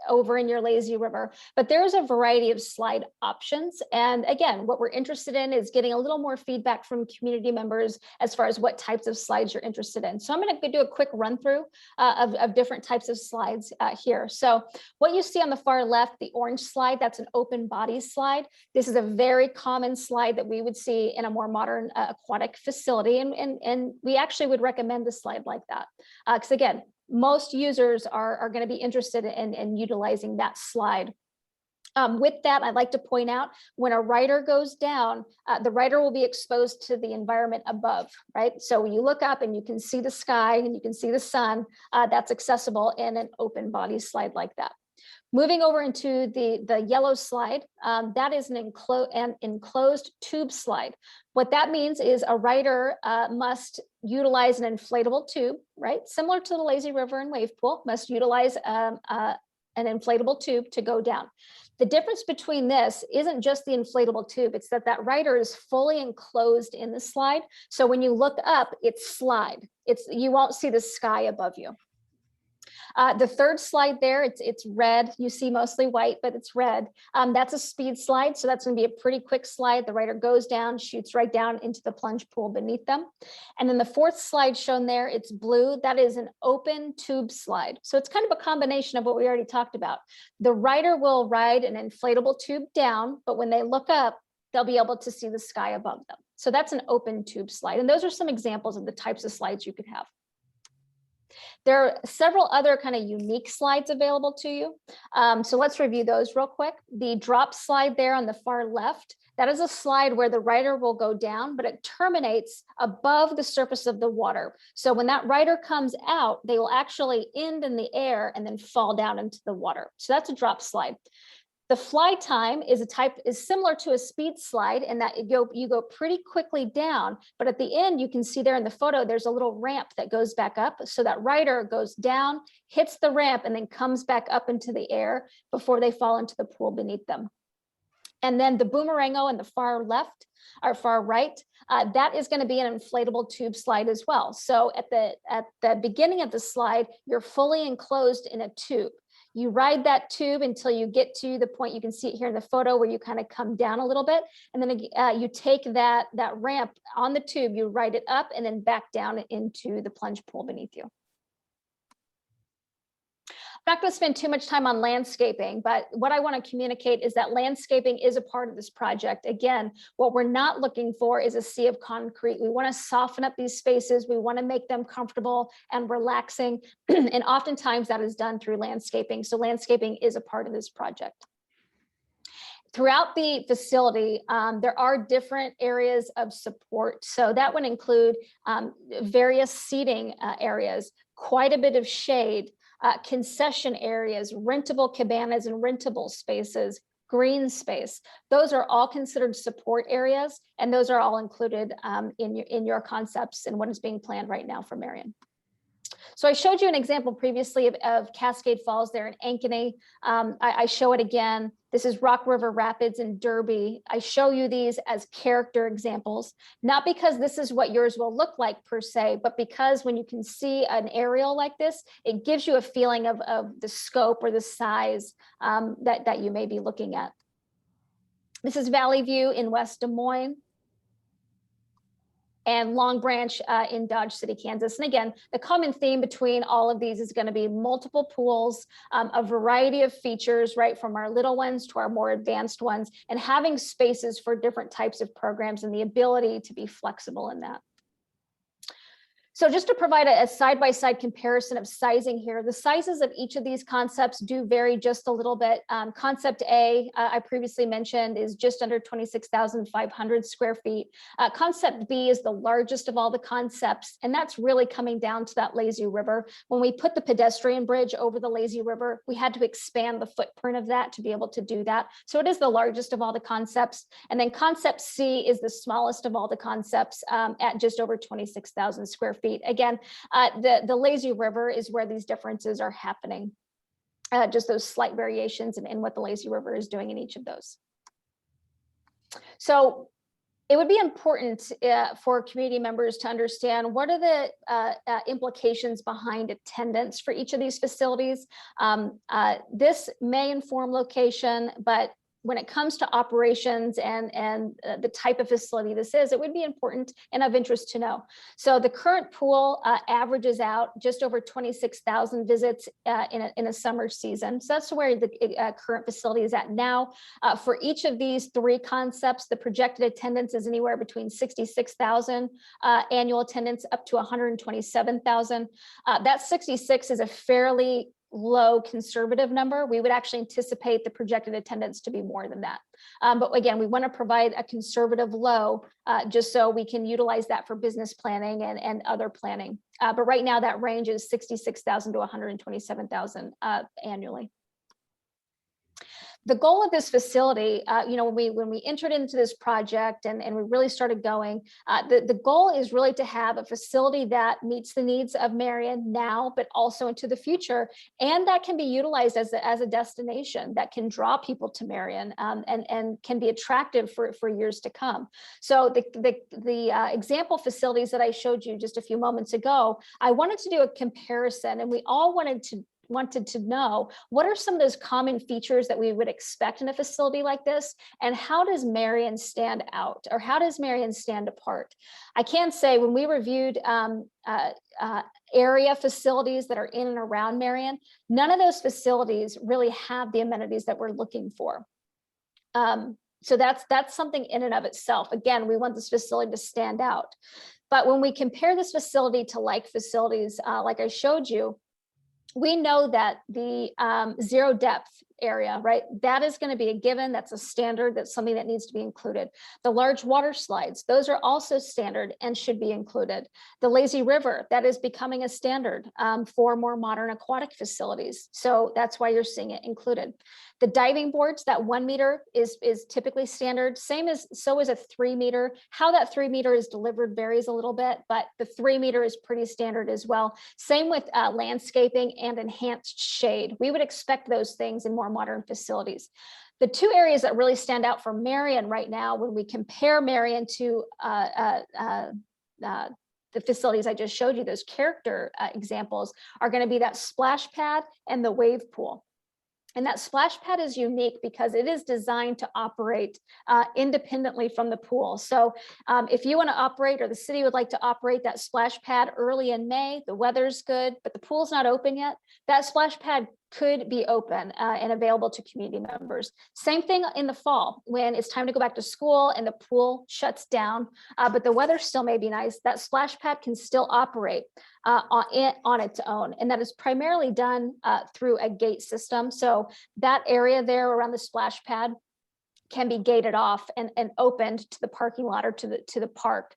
over in your lazy river, but there's a variety of slide options. And again, what we're interested in is getting a little more feedback from community members as far as what types of slides you're interested in. So I'm going to do a quick run through of different types of slides here. So what you see on the far left, the orange slide, that's an open body slide. This is a very common slide that we would see in a more modern aquatic facility. And we actually would recommend a slide like that. Because again, most users are going to be interested in utilizing that slide. With that, I'd like to point out when a rider goes down, the rider will be exposed to the environment above, right? So when you look up and you can see the sky and you can see the sun, that's accessible in an open body slide like that. Moving over into the yellow slide, that is an enclosed tube slide. What that means is a rider must utilize an inflatable tube, right? Similar to the lazy river and wave pool, must utilize an inflatable tube to go down. The difference between this isn't just the inflatable tube, it's that rider is fully enclosed in the slide. So when you look up, it's slide. You won't see the sky above you. The third slide there, it's red. You see mostly white, but it's red. That's a speed slide, so that's going to be a pretty quick slide. The rider goes down, shoots right down into the plunge pool beneath them. And then the fourth slide shown there, it's blue. That is an open tube slide. So it's kind of a combination of what we already talked about. The rider will ride an inflatable tube down, but when they look up, they'll be able to see the sky above them. So that's an open tube slide. And those are some examples of the types of slides you could have. There are several other kind of unique slides available to you. So let's review those real quick. The drop slide there on the far left, that is a slide where the rider will go down, but it terminates above the surface of the water. So when that rider comes out, they will actually end in the air and then fall down into the water. So that's a drop slide. The fly time is similar to a speed slide in that you go pretty quickly down, but at the end you can see there in the photo there's a little ramp that goes back up, so that rider goes down, hits the ramp, and then comes back up into the air before they fall into the pool beneath them. And then the boomerango in the far left or far right, that is going to be an inflatable tube slide as well. So at the beginning of the slide, you're fully enclosed in a tube. You ride that tube until you get to the point, you can see it here in the photo, where you kind of come down a little bit. And then you take that ramp on the tube, you ride it up and then back down into the plunge pool beneath you. I'm not going to spend too much time on landscaping, but what I want to communicate is that landscaping is a part of this project. Again, what we're not looking for is a sea of concrete. We want to soften up these spaces. We want to make them comfortable and relaxing. And oftentimes that is done through landscaping. So landscaping is a part of this project. Throughout the facility, there are different areas of support. So that would include various seating areas, quite a bit of shade, concession areas, rentable cabanas and rentable spaces, green space. Those are all considered support areas, and those are all included in your concepts and what is being planned right now for Marion. So I showed you an example previously of Cascade Falls there in Ankeny. I show it again. This is Rock River Rapids in Derby. I show you these as character examples, not because this is what yours will look like per se, but because when you can see an aerial like this, it gives you a feeling of the scope or the size that you may be looking at. This is Valley View in West Des Moines, and Long Branch in Dodge City, Kansas. And again, the common theme between all of these is going to be multiple pools, a variety of features, right, from our little ones to our more advanced ones, and having spaces for different types of programs and the ability to be flexible in that. So just to provide a side-by-side comparison of sizing here, the sizes of each of these concepts do vary just a little bit. Concept A, I previously mentioned, is just under 26,500 square feet. Concept B is the largest of all the concepts, and that's really coming down to that lazy river. When we put the pedestrian bridge over the lazy river, we had to expand the footprint of that to be able to do that. So it is the largest of all the concepts. And then concept C is the smallest of all the concepts at just over 26,000 square feet. Again, the lazy river is where these differences are happening, just those slight variations in what the lazy river is doing in each of those. So It would be important for community members to understand what are the implications behind attendance for each of these facilities. This may inform location, but when it comes to operations and the type of facility this is, it would be important and of interest to know. So the current pool averages out just over 26,000 visits in a summer season. So that's where the current facility is at now. For each of these three concepts, the projected attendance is anywhere between 66,000 annual attendance up to 127,000. That 66 is a fairly low conservative number. We would actually anticipate the projected attendance to be more than that. But again, we want to provide a conservative low just so we can utilize that for business planning and other planning. But right now that range is 66,000 to 127,000 annually. The goal of this facility, when we entered into this project and we really started going, the goal is really to have a facility that meets the needs of Marion now, but also into the future, and that can be utilized as a destination that can draw people to Marion and can be attractive for years to come. So the example facilities that I showed you just a few moments ago, I wanted to do a comparison, and we all wanted to know what are some of those common features that we would expect in a facility like this, and how does Marion stand out, or how does Marion stand apart? I can say when we reviewed area facilities that are in and around Marion, none of those facilities really have the amenities that we're looking for. So that's something in and of itself. Again, we want this facility to stand out. But when we compare this facility to like facilities, like I showed you, we know that the zero depth area, right? That is going to be a given. That's a standard. That's something that needs to be included. The large water slides, those are also standard and should be included. The lazy river, that is becoming a standard for more modern aquatic facilities. So that's why you're seeing it included. The diving boards, that 1 meter is typically standard. So is a 3 meter. How that 3 meter is delivered varies a little bit, but the 3 meter is pretty standard as well. Same with landscaping and enhanced shade. We would expect those things in more modern facilities. The two areas that really stand out for Marion right now, when we compare Marion to the facilities I just showed you, those character examples, are going to be that splash pad and the wave pool. And that splash pad is unique because it is designed to operate independently from the pool. So if you want to operate, or the city would like to operate that splash pad early in May, the weather's good, but the pool's not open yet, that splash pad could be open and available to community members. Same thing in the fall when it's time to go back to school and the pool shuts down, but the weather still may be nice. That splash pad can still operate on its own, and that is primarily done through a gate system. So that area there around the splash pad can be gated off and opened to the parking lot or to the park,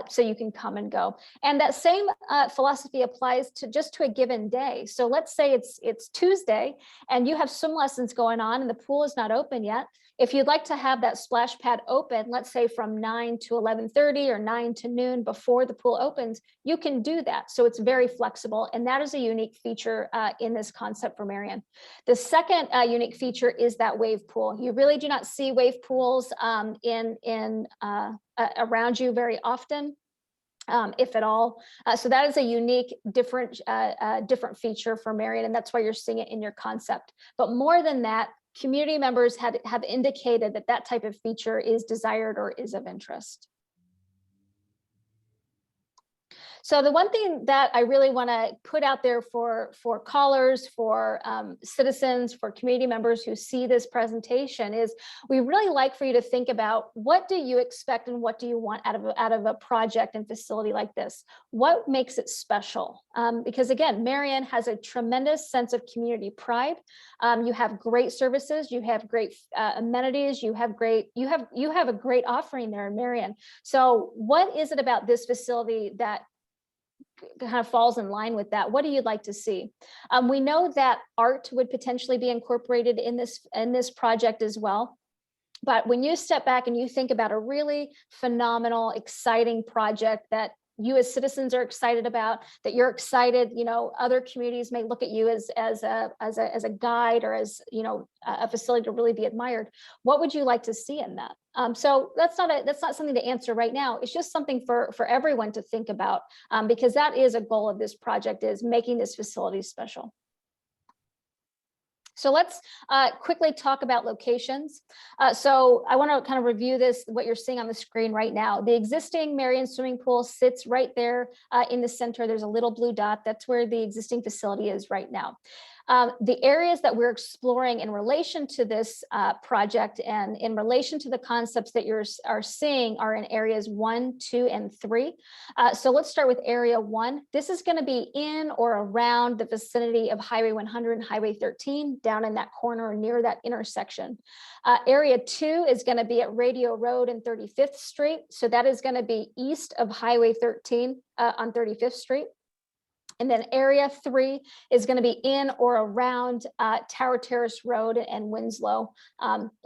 so you can come and go. And that same philosophy applies to a given day. So let's say it's Tuesday and you have swim lessons going on and the pool is not open yet. If you'd like to have that splash pad open, let's say from 9 to 11:30 or 9 to noon before the pool opens, you can do that. So it's very flexible, and that is a unique feature in this concept for Marion. The second unique feature is that wave pool. You really do not see wave pools around you very often, if at all. So that is a unique, different feature for Marion, and that's why you're seeing it in your concept. But more than that, community members have indicated that type of feature is desired or is of interest. So the one thing that I really want to put out there for callers, for citizens, for community members who see this presentation is we really like for you to think about what do you expect and what do you want out of a project and facility like this? What makes it special? Because again, Marion has a tremendous sense of community pride. You have great services, you have great amenities, you have a great offering there in Marion. So what is it about this facility that kind of falls in line with that? What do you like to see? We know that art would potentially be incorporated in this project as well. But when you step back and you think about a really phenomenal, exciting project that you as citizens are excited about, that you're excited, other communities may look at you as a guide or as, a facility to really be admired. What would you like to see in that? So that's not something to answer right now. It's just something for everyone to think about, because that is a goal of this project, is making this facility special. So let's quickly talk about locations. So I want to kind of review this, what you're seeing on the screen right now. The existing Marion swimming pool sits right there in the center. There's a little blue dot. That's where the existing facility is right now. The areas that we're exploring in relation to this project and in relation to the concepts that you are seeing are in areas 1, 2, and 3. So let's start with area 1. This is going to be in or around the vicinity of Highway 100 and Highway 13, down in that corner near that intersection. Area 2 is going to be at Radio Road and 35th Street. So that is going to be east of Highway 13 on 35th Street. And then area 3 is going to be in or around Tower Terrace Road and Winslow.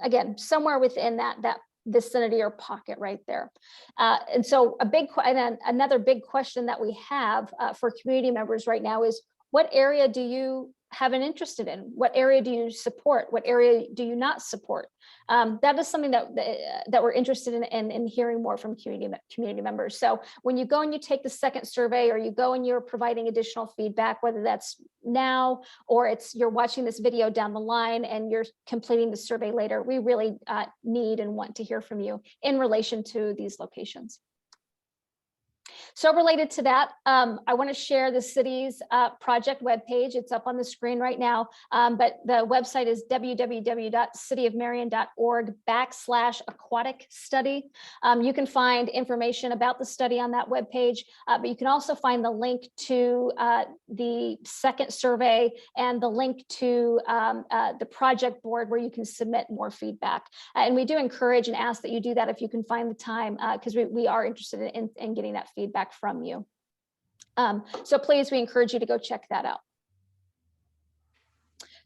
Again, somewhere within that vicinity or pocket right there. And so another big question that we have for community members right now is, what area do you have an interest in? What area do you support? What area do you not support? That is something that we're interested in hearing more from community members. So when you go and you take the second survey, or you go and you're providing additional feedback, whether that's now or you're watching this video down the line and you're completing the survey later, we really need and want to hear from you in relation to these locations. So related to that, I want to share the city's project webpage. It's up on the screen right now, but the website is www.cityofmarion.org/aquatic study. You can find information about the study on that webpage, but you can also find the link to the second survey and the link to the project board where you can submit more feedback. And we do encourage and ask that you do that if you can find the time, because we are interested in getting that feedback from you. So please, we encourage you to go check that out.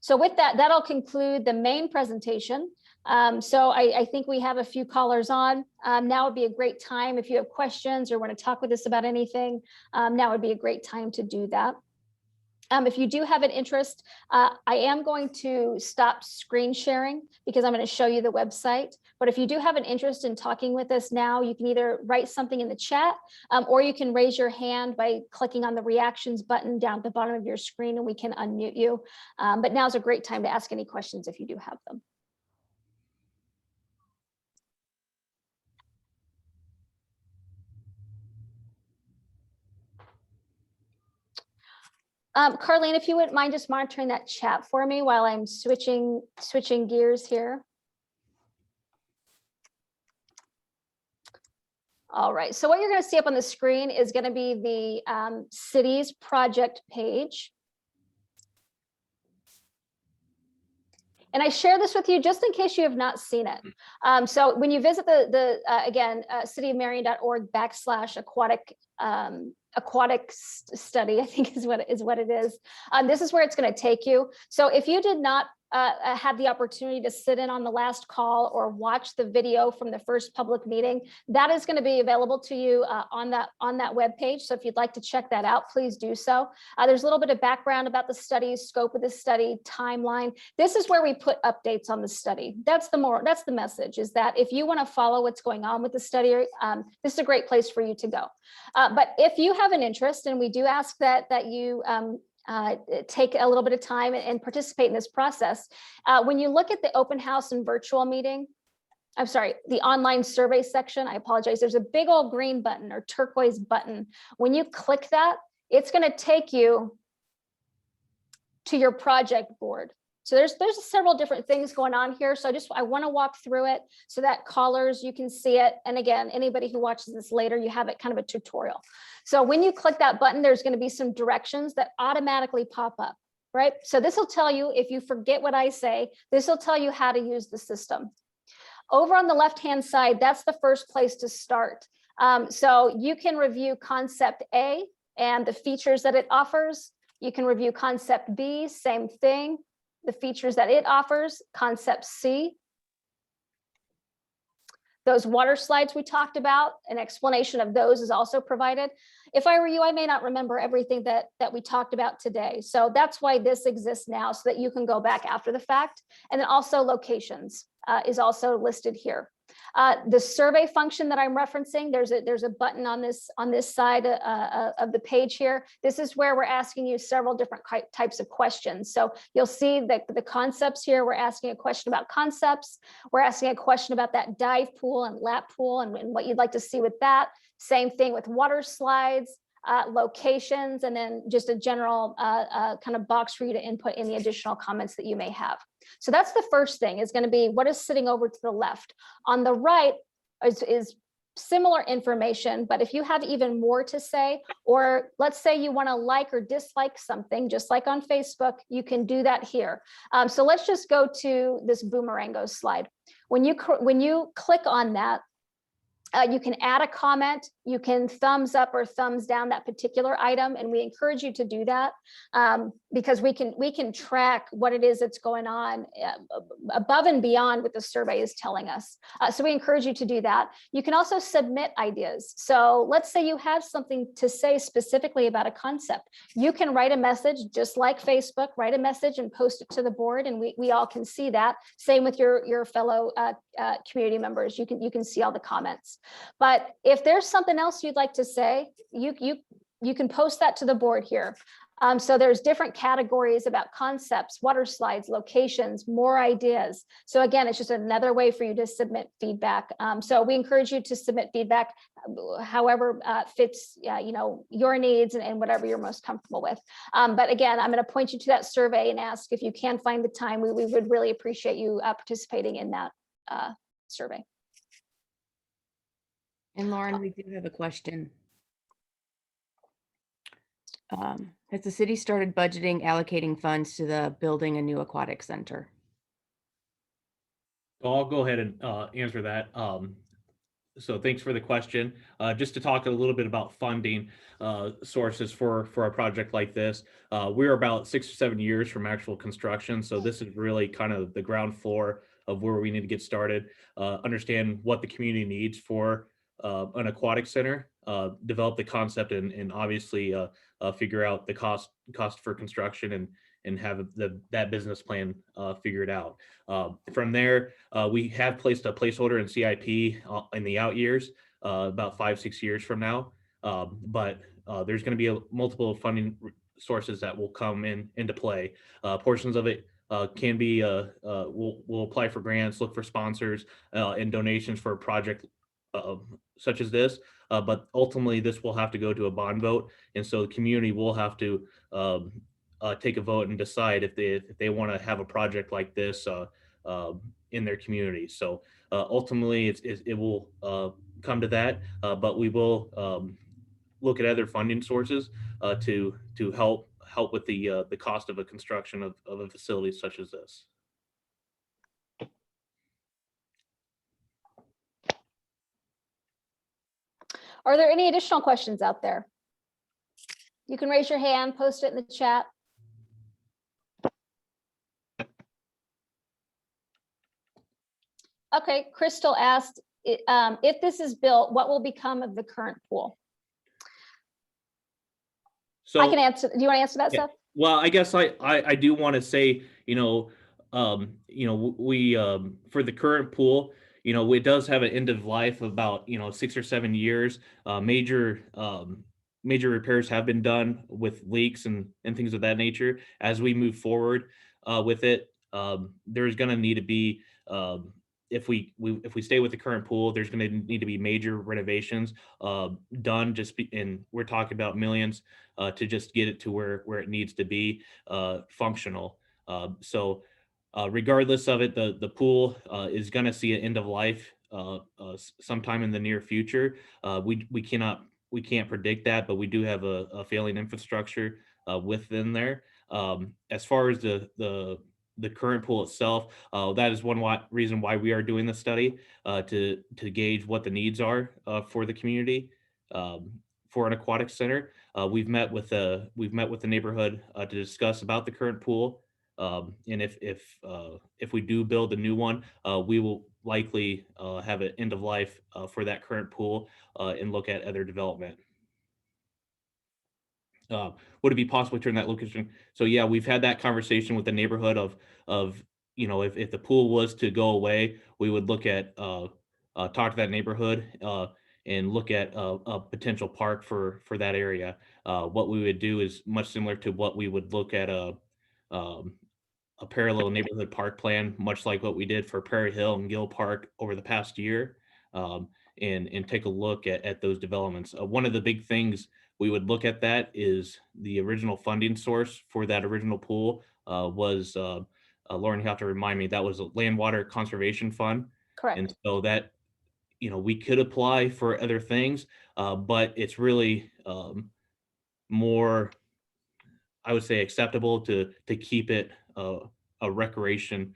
So with that, that'll conclude the main presentation. So I think we have a few callers on. Now would be a great time if you have questions or want to talk with us about anything. Now would be a great time to do that. If you do have an interest, I am going to stop screen sharing because I'm going to show you the website. But if you do have an interest in talking with us now, you can either write something in the chat, or you can raise your hand by clicking on the reactions button down at the bottom of your screen, and we can unmute you. But now's a great time to ask any questions if you do have them. Carlene, if you wouldn't mind just monitoring that chat for me while I'm switching gears here. All right, so what you're going to see up on the screen is going to be the city's project page. And I share this with you just in case you have not seen it. So when you visit again, cityofmarion.org/aquatic study, I think is what it is. This is where it's going to take you. So if you did not have the opportunity to sit in on the last call or watch the video from the first public meeting, that is going to be available to you on that webpage. So if you'd like to check that out, please do so. There's a little bit of background about the study, scope of the study, timeline. This is where we put updates on the study. That's the message, is that if you want to follow what's going on with the study, this is a great place for you to go. But if you have an interest, and we do ask that you take a little bit of time and participate in this process. When you look at the open house and virtual meeting, I'm sorry, the online survey section, I apologize, there's a big old green button or turquoise button. When you click that, it's going to take you to your project board. So there's several different things going on here. So I want to walk through it so that callers, you can see it. And again, anybody who watches this later, you have it kind of a tutorial. So when you click that button, there's going to be some directions that automatically pop up, right? So this will tell you, if you forget what I say, this will tell you how to use the system. Over on the left-hand side, that's the first place to start. So you can review concept A and the features that it offers. You can review concept B, same thing. The features that it offers, concept C. Those water slides we talked about, an explanation of those is also provided. If I were you, I may not remember everything that we talked about today. So that's why this exists now, so that you can go back after the fact. And then also locations is also listed here. The survey function that I'm referencing, there's a button on this side of the page here. This is where we're asking you several different types of questions. So you'll see that the concepts here, we're asking a question about concepts. We're asking a question about that dive pool and lap pool and what you'd like to see with that. Same thing with water slides, locations, and then just a general kind of box for you to input any additional comments that you may have. So that's the first thing, is going to be what is sitting over to the left. On the right is similar information, but if you have even more to say, or let's say you want to like or dislike something, just like on Facebook, you can do that here. So let's just go to this Boomerango slide. When you click on that, you can add a comment, you can thumbs up or thumbs down that particular item, and we encourage you to do that because we can track what it is that's going on above and beyond what the survey is telling us. So we encourage you to do that. You can also submit ideas. So let's say you have something to say specifically about a concept. You can write a message, just like Facebook, write a message and post it to the board, and we all can see that. Same with your fellow community members. You can see all the comments. But if there's something else you'd like to say, you can post that to the board here. So there's different categories about concepts, water slides, locations, more ideas. So again, it's just another way for you to submit feedback. So we encourage you to submit feedback however fits your needs and whatever you're most comfortable with. But again, I'm going to point you to that survey and ask if you can find the time. We would really appreciate you participating in that survey. And Lauren, we do have a question. Has the city started budgeting, allocating funds to the building a new aquatic center? So I'll go ahead and answer that. So thanks for the question. Just to talk a little bit about funding sources for a project like this. We're about 6 or 7 years from actual construction. So this is really kind of the ground floor of where we need to get started, understand what the community needs for an aquatic center, develop the concept, and obviously figure out the cost for construction and have that business plan figured out. From there, we have placed a placeholder in CIP in the out years, about 5-6 years from now. But there's going to be multiple funding sources that will come into play. Portions of it can be we'll apply for grants, look for sponsors and donations for a project such as this, but ultimately this will have to go to a bond vote, and so the community will have to take a vote and decide if they want to have a project like this in their community. So ultimately it will come to that, but we will look at other funding sources to help with the cost of a construction of a facility such as this. Are there any additional questions out there? You can raise your hand, post it in the chat. Okay, Crystal asked, if this is built, what will become of the current pool? So I can answer. Do you want to answer that, yeah, Seth? Well, I guess I do want to say, we for the current pool, it does have an end of life of about 6 or 7 years. Major repairs have been done with leaks and things of that nature. As we move forward with it, there's going to need to be if we stay with the current pool, there's going to need to be major renovations done. And we're talking about millions to just get it to where it needs to be functional. So regardless of it, the pool is going to see an end of life sometime in the near future. We can't predict that, but we do have a failing infrastructure within there. As far as the current pool itself, that is one reason why we are doing the study to gauge what the needs are for the community for an aquatic center. We've met with the neighborhood to discuss about the current pool, and if we do build a new one, we will likely have an end of life for that current pool and look at other development. Would it be possible to turn that location? So yeah, we've had that conversation with the neighborhood of if the pool was to go away, we would look at talk to that neighborhood and look at a potential park for that area. What we would do is much similar to what we would look at um, a parallel neighborhood park plan, much like what we did for Prairie Hill and Gill Park over the past year, and take a look at those developments. One of the big things we would look at that is the original funding source for that original pool was Lauren, you have to remind me, that was a Land Water Conservation Fund. Correct. And so that, we could apply for other things, but it's really more, I would say, acceptable to keep it a recreation,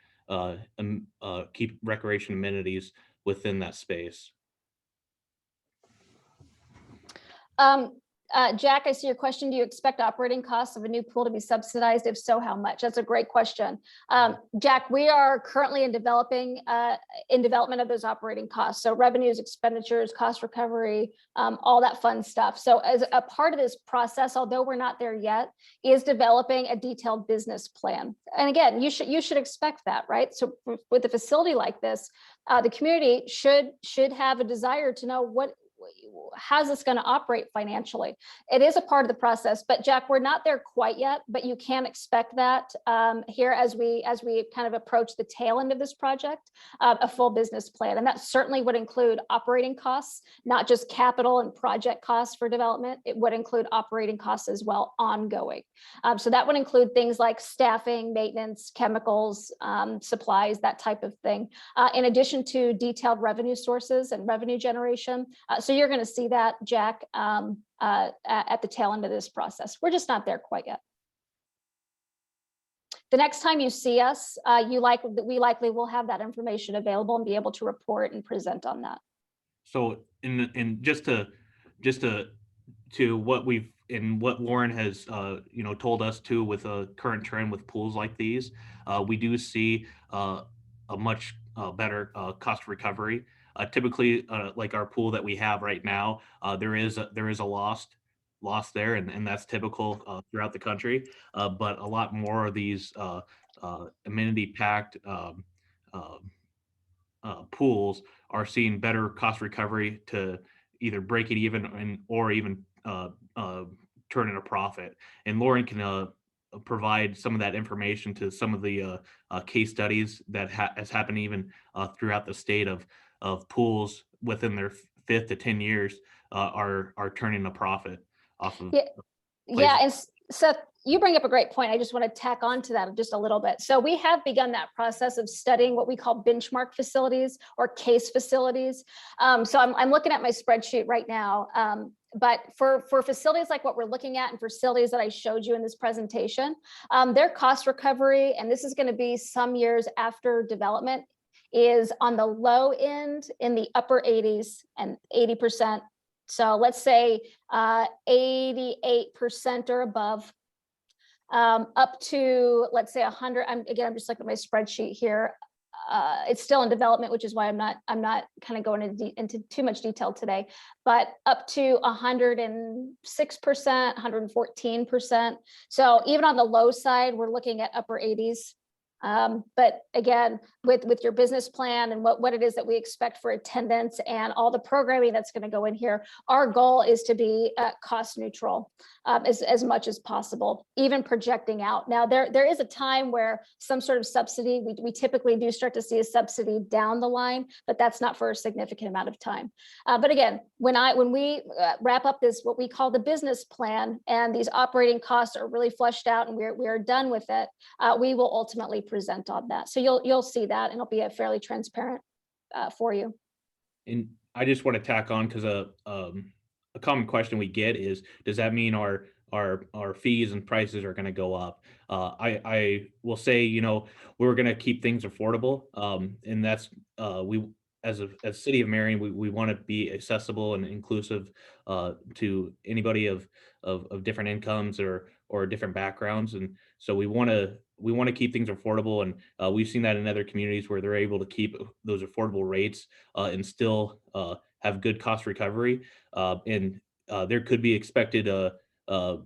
keep recreation amenities within that space. Jack, I see your question. Do you expect operating costs of a new pool to be subsidized? If so, how much? That's a great question. Jack, we are currently in development of those operating costs. So revenues, expenditures, cost recovery, all that fun stuff. So as a part of this process, although we're not there yet, is developing a detailed business plan. And again, you should expect that, right? So with a facility like this, the community should have a desire to know how's this going to operate financially. It is a part of the process, but Jack, we're not there quite yet, but you can expect that here as we kind of approach the tail end of this project, a full business plan. And that certainly would include operating costs, not just capital and project costs for development. It would include operating costs as well, ongoing. So that would include things like staffing, maintenance, chemicals, supplies, that type of thing, in addition to detailed revenue sources and revenue generation. So you're going to see that, Jack, at the tail end of this process. We're just not there quite yet. The next time you see us, we likely will have that information available and be able to report and present on that. So in just to what what Lauren has told us too, with a current trend with pools like these, we do see a much better cost recovery. Typically, like our pool that we have right now, there is a loss there, and that's typical throughout the country. But a lot more of these amenity packed pools are seeing better cost recovery to either break it even or even turn in a profit. And Lauren can provide some of that information to some of the case studies that has happened even throughout the state of pools within their 5 to 10 years are turning a profit off of. Yeah, and Seth, you bring up a great point. I just want to tack on to that just a little bit. So we have begun that process of studying what we call benchmark facilities or case facilities. So I'm looking at my spreadsheet right now. But for facilities like what we're looking at and facilities that I showed you in this presentation, their cost recovery, and this is going to be some years after development, is on the low end in the upper 80s and 80%. So let's say 88% or above, up to, let's say 100. I'm just looking at my spreadsheet here. It's still in development, which is why I'm not kind of going into too much detail today, but up to 106%, 114%. So even on the low side, we're looking at upper 80s. But again, with your business plan and what it is that we expect for attendance and all the programming that's going to go in here, our goal is to be cost neutral as much as possible, even projecting out. Now, there is a time where some sort of subsidy, we typically do start to see a subsidy down the line, but that's not for a significant amount of time. But again, when we wrap up this, what we call the business plan, and these operating costs are really fleshed out and we're done with it, we will ultimately present on that. So you'll see that, and it'll be a fairly transparent for you. And I just want to tack on, because a common question we get is, does that mean our fees and prices are going to go up? I will say, we're going to keep things affordable, and that's we as City of Marion, we want to be accessible and inclusive to anybody of different incomes or different backgrounds, and so we want to keep things affordable, and we've seen that in other communities where they're able to keep those affordable rates and still have good cost recovery, and there could be expected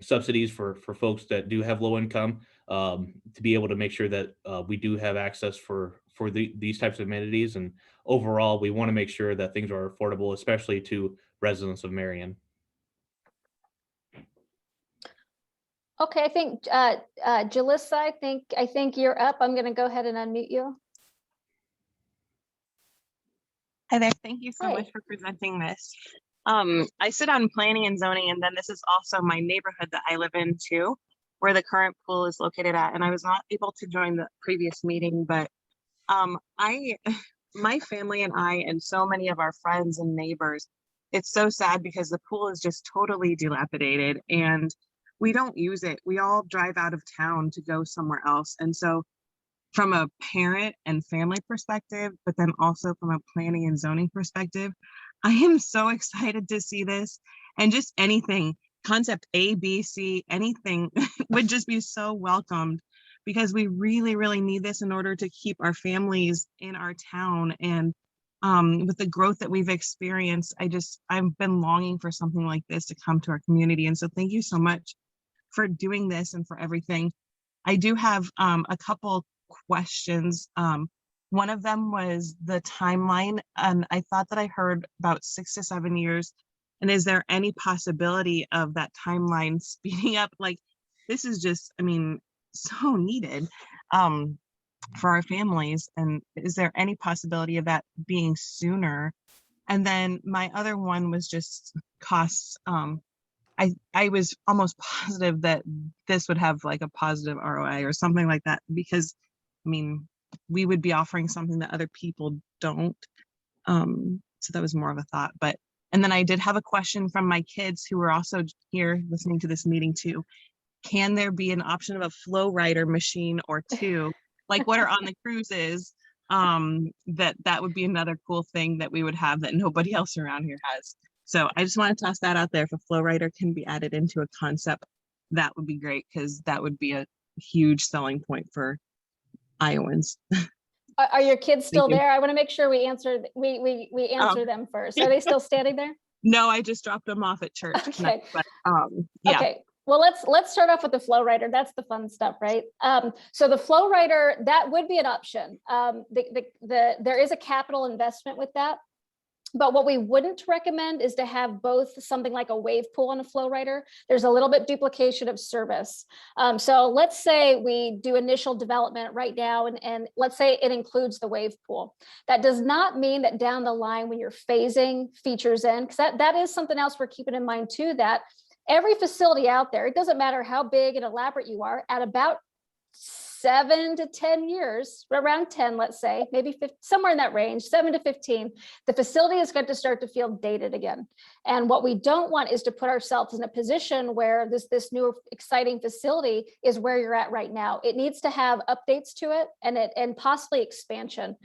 subsidies for folks that do have low income, to be able to make sure that we do have access for these types of amenities. And overall, we want to make sure that things are affordable, especially to residents of Marion. Okay, I think Jalissa, I think you're up. I'm going to go ahead and unmute you. Hi there. Thank you so Hi. much for presenting this. I sit on planning and zoning, and then this is also my neighborhood that I live in too, where the current pool is located at. And I was not able to join the previous meeting, but my family and I and so many of our friends and neighbors, it's so sad because the pool is just totally dilapidated and we don't use it. We all drive out of town to go somewhere else. And so from a parent and family perspective, but then also from a planning and zoning perspective, I am so excited to see this, and just anything, concept A, B, C, anything would just be so welcomed, because we really, really need this in order to keep our families in our town. And with the growth that we've experienced, I've been longing for something like this to come to our community. And so thank you so much for doing this and for everything. I do have a couple questions. One of them was the timeline, and I thought that I heard about 6 to 7 years. And is there any possibility of that timeline speeding up? Like, this is just, I mean, so needed for our families. And is there any possibility of that being sooner? And then my other one was just costs. I was almost positive that this would have like a positive ROI or something like that, because I mean, we would be offering something that other people don't. So that was more of a thought. But, and then I did have a question from my kids who were also here listening to this meeting too. Can there be an option of a flow rider machine or two, like what are on the cruises? That would be another cool thing that we would have that nobody else around here has. So I just want to toss that out there. If a flow rider can be added into a concept, that would be great, because that would be a huge selling point for Iowans. Are your kids still you. there? I want to make sure we answer them first. Are they still standing there? No, I just dropped them off at church tonight, Okay. but yeah. Okay. Well, let's start off with the flow rider. That's the fun stuff, right? So the flow rider, that would be an option. There is a capital investment with that. But what we wouldn't recommend is to have both something like a wave pool and a flow rider. There's a little bit duplication of service. So let's say we do initial development right now, and let's say it includes the wave pool. That does not mean that down the line when you're phasing features in, because that is something else we're keeping in mind too, that every facility out there, it doesn't matter how big and elaborate you are, at about 7 to 10 years, around 10, let's say, maybe 15, somewhere in that range, 7 to 15, the facility is going to start to feel dated again. And what we don't want is to put ourselves in a position where this new exciting facility is where you're at right now. It needs to have updates to it and possibly expansion.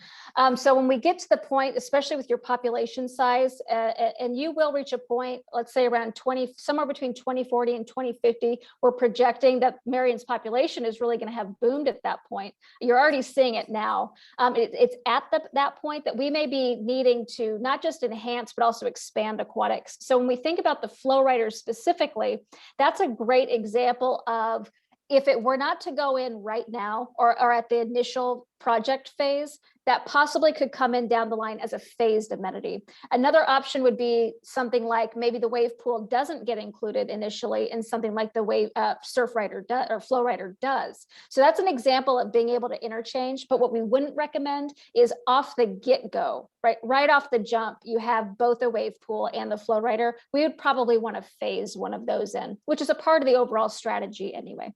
So when we get to the point, especially with your population size, and you will reach a point, let's say around 20, somewhere between 2040 and 2050, we're projecting that Marion's population is really going to have boomed at that point. You're already seeing it now. It's at that point that we may be needing to not just enhance, but also expand aquatics. So when we think about the flow riders specifically, that's a great example of, if it were not to go in right now or at the initial project phase, that possibly could come in down the line as a phased amenity. Another option would be something like maybe the wave pool doesn't get included initially, and something like the wave surf rider or flow rider does. So that's an example of being able to interchange. But what we wouldn't recommend is off the get-go, right off the jump, you have both a wave pool and the flow rider. We would probably want to phase one of those in, which is a part of the overall strategy anyway.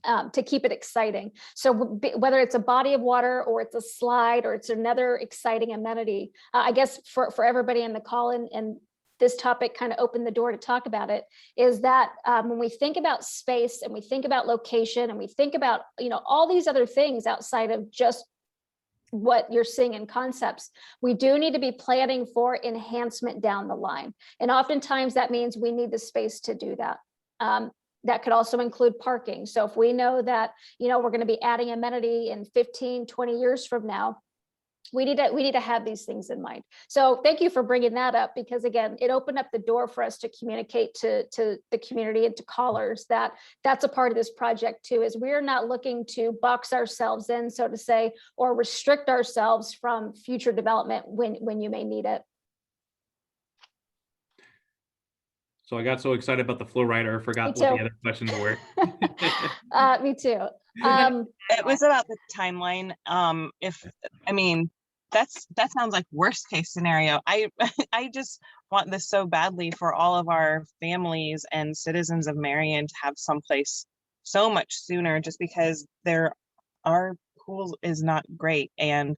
To keep it exciting. So whether it's a body of water or it's a slide or it's another exciting amenity, I guess for everybody in the call and this topic kind of opened the door to talk about it, is that when we think about space and we think about location and we think about, all these other things outside of just what you're seeing in concepts, we do need to be planning for enhancement down the line. And oftentimes that means we need the space to do that. That could also include parking. So if we know that, we're going to be adding amenity in 15, 20 years from now, we need to have these things in mind. So thank you for bringing that up, because again, it opened up the door for us to communicate to the community and to callers that that's a part of this project too, is we're not looking to box ourselves in, so to say, or restrict ourselves from future development when you may need it. So I got so excited about the flow rider, I forgot Me what the too. other questions were. Me too. It was about the timeline. I mean, that sounds like worst case scenario. I I just want this so badly for all of our families and citizens of Marion to have someplace so much sooner, just because our pool is not great, and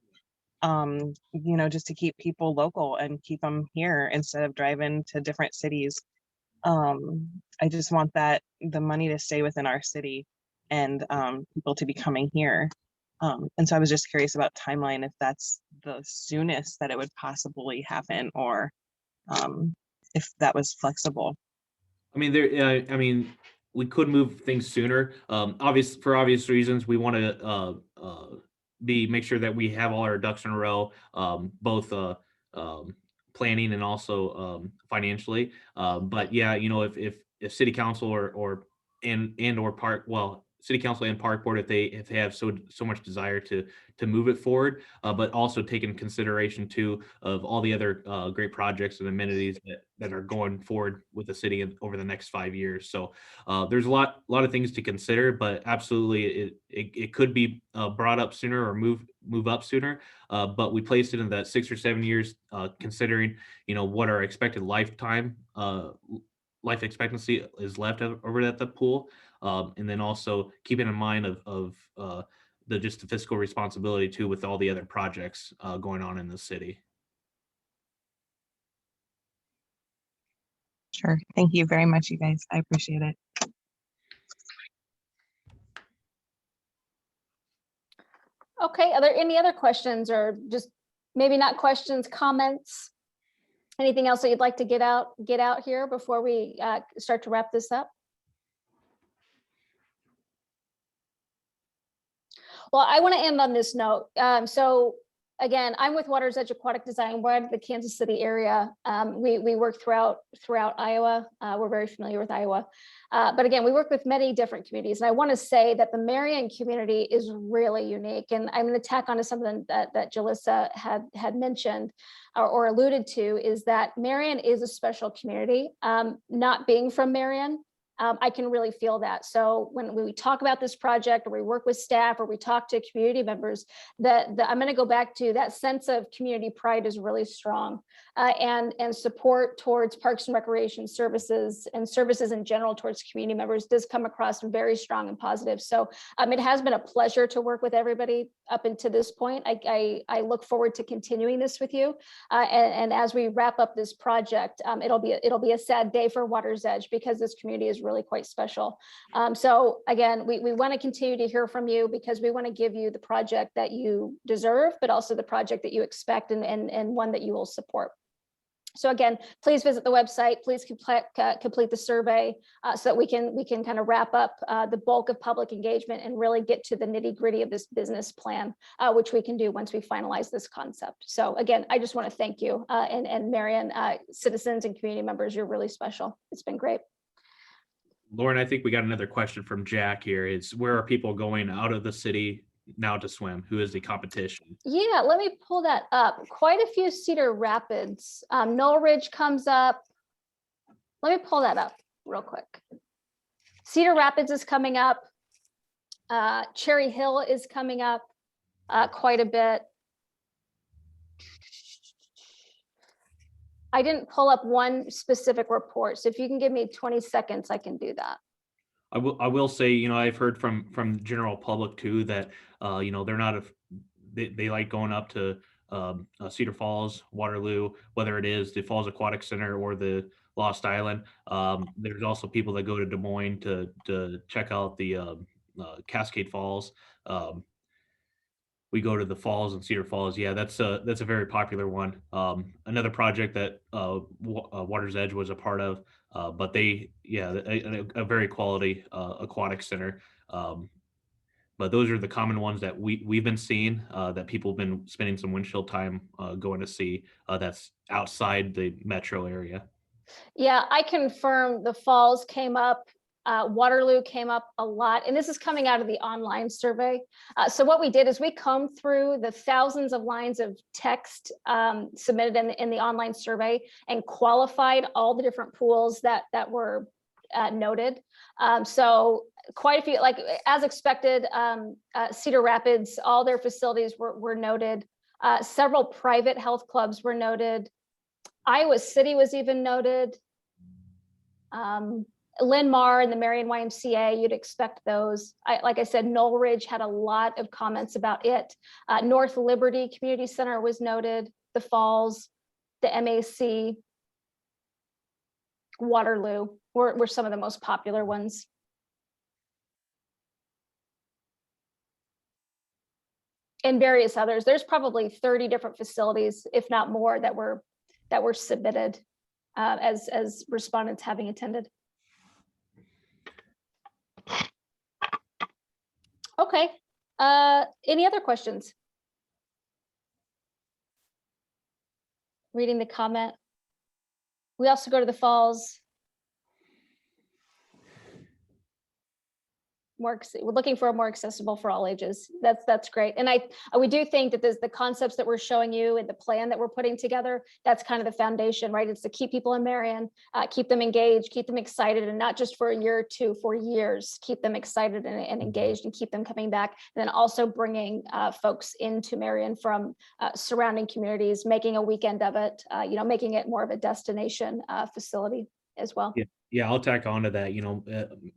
just to keep people local and keep them here instead of driving to different cities. I just want the money to stay within our city, and people to be coming here. And so I was just curious about timeline, if that's the soonest that it would possibly happen, or if that was flexible. I mean, we could move things sooner. For obvious reasons, we want to make sure that we have all our ducks in a row, both planning and also financially. But yeah, if city council or park, well, city council and park board, if they have so much desire to move it forward, but also take in consideration too of all the other great projects and amenities that are going forward with the city over the next 5 years. So there's a lot of things to consider, but absolutely it could be brought up sooner or move up sooner. But we placed it in that 6 or 7 years, considering what our expected life expectancy is left over at the pool. And then also keeping in mind of the fiscal responsibility too, with all the other projects going on in the city. Sure. Thank you very much, you guys. I appreciate it. Okay, are there any other questions, or just maybe not questions, comments? Anything else that you'd like to get out here before we start to wrap this up? Well, I want to end on this note. So again, I'm with Waters Edge Aquatic Design. We're in the Kansas City area. We work throughout Iowa. We're very familiar with Iowa. But again, we work with many different communities. And I want to say that the Marion community is really unique. And I'm going to tack onto something that Jalissa had mentioned or alluded to, is that Marion is a special community. Not being from Marion, I can really feel that. So when we talk about this project, or we work with staff, or we talk to community members, I'm going to go back to that sense of community pride is really strong, and support towards parks and recreation services and services in general towards community members does come across very strong and positive. So it has been a pleasure to work with everybody up until this point. I look forward to continuing this with you, and as we wrap up this project, it'll be a sad day for Waters Edge, because this community is really quite special. So again, we want to continue to hear from you, because we want to give you the project that you deserve, but also the project that you expect, and one that you will support. So again, please visit the website, please complete the survey, so that we can kind of wrap up the bulk of public engagement and really get to the nitty-gritty of this business plan, which we can do once we finalize this concept. So again, I just want to thank you, and Marion citizens and community members, you're really special. It's been great. Lauren, I think we got another question from Jack here. It's, where are people going out of the city now to swim? Who is the competition? Yeah, let me pull that up. Quite a few Cedar Rapids. Knoll Ridge comes up. Let me pull that up real quick. Cedar Rapids is coming up. Cherry Hill is coming up quite a bit. I didn't pull up one specific report, so if you can give me 20 seconds, I can do that. I will say, I've heard from general public too that they're not they like going up to Cedar Falls, Waterloo, whether it is the Falls Aquatic Center or the Lost Island. There's also people that go to Des Moines to check out the Cascade Falls. We go to the falls and Cedar Falls. Yeah, that's a very popular one. Another project that Waters Edge was a part of, but a very quality aquatic center. But those are the common ones that we've been seeing, that people have been spending some windshield time going to see, that's outside the metro area. Yeah, I confirm the falls came up, Waterloo came up a lot, and this is coming out of the online survey. So what we did is we combed through the thousands of lines of text submitted in the online survey and qualified all the different pools that were noted. So quite a few, like as expected, Cedar Rapids, all their facilities were noted. Several private health clubs were noted. Iowa City was even noted. Lynn Mar and the Marion YMCA, you'd expect those. Like I said, Knoll Ridge had a lot of comments about it. North Liberty Community Center was noted. The Falls, the MAC, Waterloo were some of the most popular ones. And various others. There's probably 30 different facilities, if not more, that were submitted as respondents having attended. Okay, any other questions? Reading the comment. We also go to the falls. We're looking for a more accessible for all ages. That's great. And we do think that the concepts that we're showing you and the plan that we're putting together, that's kind of the foundation, right? It's to keep people in Marion, keep them engaged, keep them excited, and not just for a year or two, for years, keep them excited and engaged and keep them coming back. And then also bringing folks into Marion from surrounding communities, making a weekend of it, making it more of a destination facility as well. Yeah, I'll tack on to that.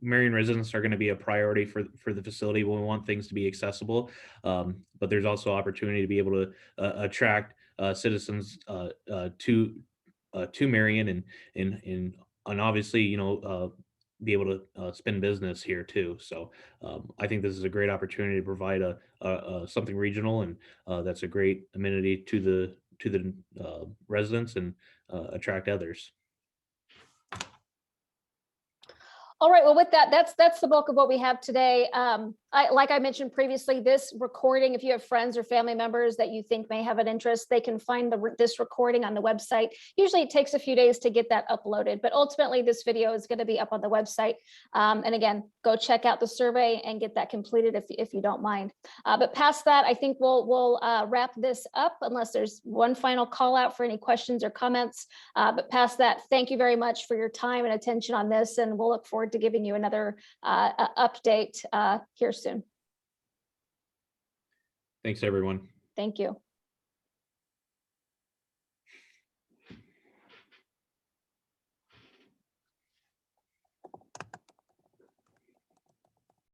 Marion residents are going to be a priority for the facility. We want things to be accessible, but there's also opportunity to be able to attract citizens to Marion and obviously be able to spend business here too. So I think this is a great opportunity to provide a something regional, and that's a great amenity to the residents and attract others. All right, well, with that, that's the bulk of what we have today. Like I mentioned previously, this recording, if you have friends or family members that you think may have an interest, they can find this recording on the website. Usually it takes a few days to get that uploaded, but ultimately this video is going to be up on the website. And again, go check out the survey and get that completed if you don't mind. But past that, I think we'll wrap this up unless there's one final call out for any questions or comments. But past that, thank you very much for your time and attention on this, and we'll look forward to giving you another update here soon. Thanks, everyone. Thank you.